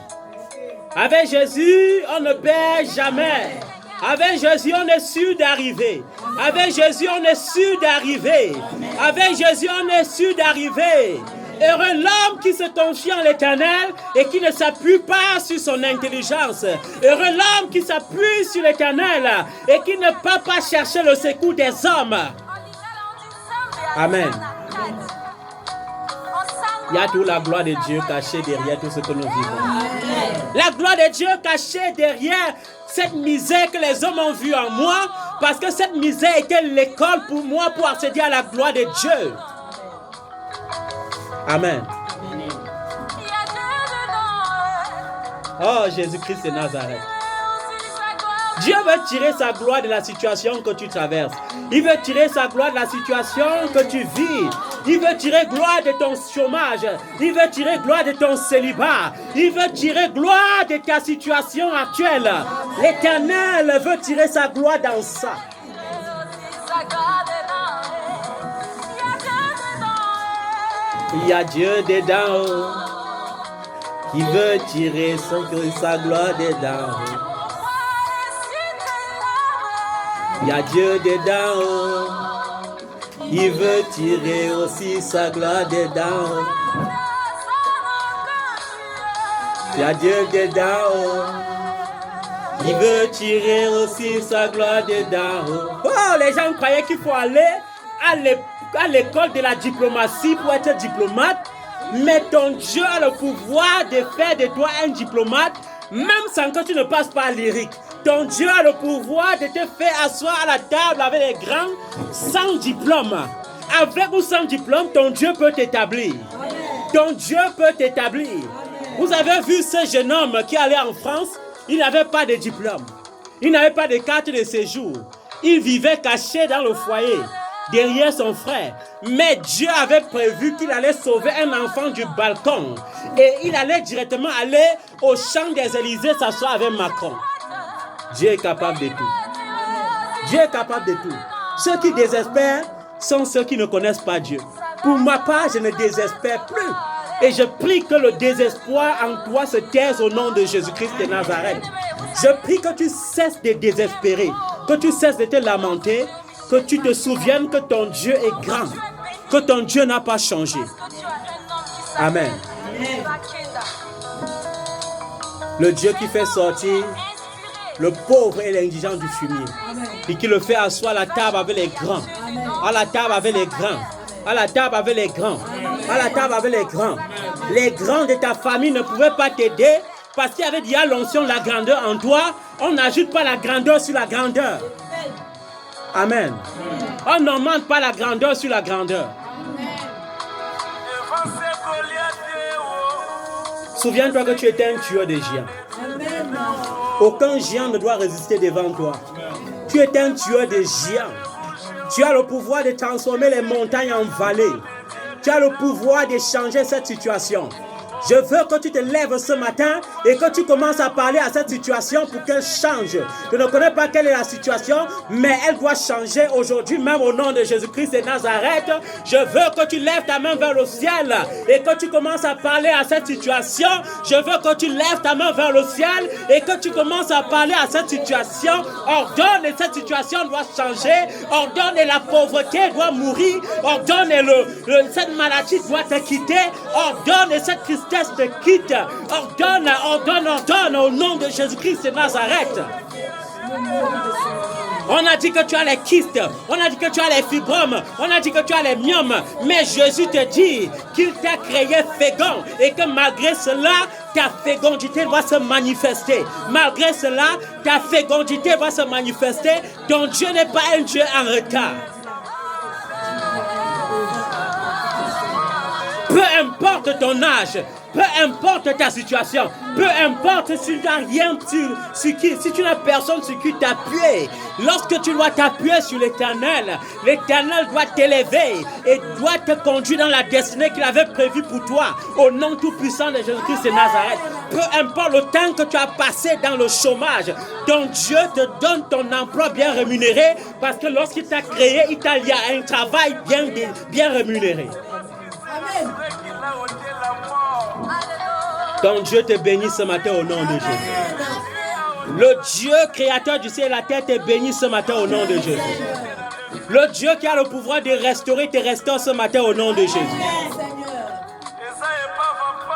Avec Jésus, on ne perd jamais. Avec Jésus, on est sûr d'arriver. Avec Jésus, on est sûr d'arriver. Avec Jésus, on est sûr d'arriver. Heureux l'homme qui se confie en l'Éternel et qui ne s'appuie pas sur son intelligence. Heureux l'homme qui s'appuie sur l'Éternel et qui ne peut pas chercher le secours des hommes. Amen. Il y a toute la gloire de Dieu cachée derrière tout ce que nous vivons. La gloire de Dieu cachée derrière cette misère que les hommes ont vue en moi, parce que cette misère était l'école pour moi pour accéder à la gloire de Dieu. Amen. Oh, Jésus-Christ de Nazareth. Dieu veut tirer sa gloire de la situation que tu traverses. Il veut tirer sa gloire de la situation que tu vis. Il veut tirer gloire de ton chômage. Il veut tirer gloire de ton célibat. Il veut tirer gloire de ta situation actuelle. L'Éternel veut tirer sa gloire dans ça. Il y a Dieu dedans qui veut tirer sa gloire dedans. Il y a Dieu dedans, il veut tirer aussi sa gloire dedans. Il y a Dieu dedans, il veut tirer aussi sa gloire dedans. Oh, les gens croyaient qu'il faut aller à l'école de la diplomatie pour être diplomate, mais ton Dieu a le pouvoir de faire de toi un diplomate, même sans que tu ne passes par lyrique. Ton Dieu a le pouvoir de te faire asseoir à la table avec les grands sans diplôme. Avec ou sans diplôme, ton Dieu peut t'établir. Ton Dieu peut t'établir. Vous avez vu ce jeune homme qui allait en France, il n'avait pas de diplôme. Il n'avait pas de carte de séjour. Il vivait caché dans le foyer, derrière son frère. Mais Dieu avait prévu qu'il allait sauver un enfant du balcon. Et il allait directement aller au champ des Élysées s'asseoir avec Macron. Dieu est capable de tout. Dieu est capable de tout. Ceux qui désespèrent sont ceux qui ne connaissent pas Dieu. Pour ma part, je ne désespère plus. Et je prie que le désespoir en toi se taise au nom de Jésus-Christ de Nazareth. Je prie que tu cesses de désespérer, que tu cesses de te lamenter, que tu te souviennes que ton Dieu est grand, que ton Dieu n'a pas changé. Amen. Le Dieu qui fait sortir le pauvre et l'indigent du fumier, et qui le fait asseoir à la table avec les grands, à la table avec les grands, à la table avec les grands, à la table avec les grands. Les grands de ta famille ne pouvaient pas t'aider parce qu'il y avait déjà l'onction de la grandeur en toi. On n'ajoute pas la grandeur sur la grandeur. Amen. On n'augmente pas la grandeur sur la grandeur. Souviens-toi que tu étais un tueur de géants. Aucun géant ne doit résister devant toi. Tu es un tueur de géants. Tu as le pouvoir de transformer les montagnes en vallées. Tu as le pouvoir de changer cette situation. Je veux que tu te lèves ce matin et que tu commences à parler à cette situation pour qu'elle change. Je ne connais pas quelle est la situation, mais elle doit changer aujourd'hui, même au nom de Jésus-Christ de Nazareth. Je veux que tu lèves ta main vers le ciel et que tu commences à parler à cette situation. Je veux que tu lèves ta main vers le ciel et que tu commences à parler à cette situation. Ordonne et cette situation doit changer. Ordonne et la pauvreté doit mourir. Ordonne et cette maladie doit te quitter. Ordonne et cette tristesse te quitte. Ordonne au nom de Jésus-Christ de Nazareth. On a dit que tu as les kystes, on a dit que tu as les fibromes, on a dit que tu as les myomes, mais Jésus te dit qu'il t'a créé fécond et que malgré cela, ta fécondité doit se manifester. Malgré cela, ta fécondité doit se manifester. Ton Dieu n'est pas un Dieu en retard. Peu importe ton âge, peu importe ta situation, peu importe si tu n'as rien si tu n'as personne sur qui t'appuyer, lorsque tu dois t'appuyer sur l'Éternel, l'Éternel doit t'élever et doit te conduire dans la destinée qu'il avait prévue pour toi, au nom tout-puissant de Jésus-Christ de Nazareth. Peu importe le temps que tu as passé dans le chômage, ton Dieu te donne ton emploi bien rémunéré, parce que lorsqu'il t'a créé, il t'a lié à un travail bien rémunéré. Amen. Ton Dieu te bénit ce matin au nom de Jésus. Le Dieu créateur du ciel et la terre te bénit ce matin au nom de Jésus. Le Dieu qui a le pouvoir de restaurer te restaure ce matin au nom de Jésus.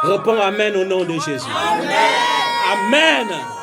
Réponds Amen au nom de Jésus. Amen. Amen.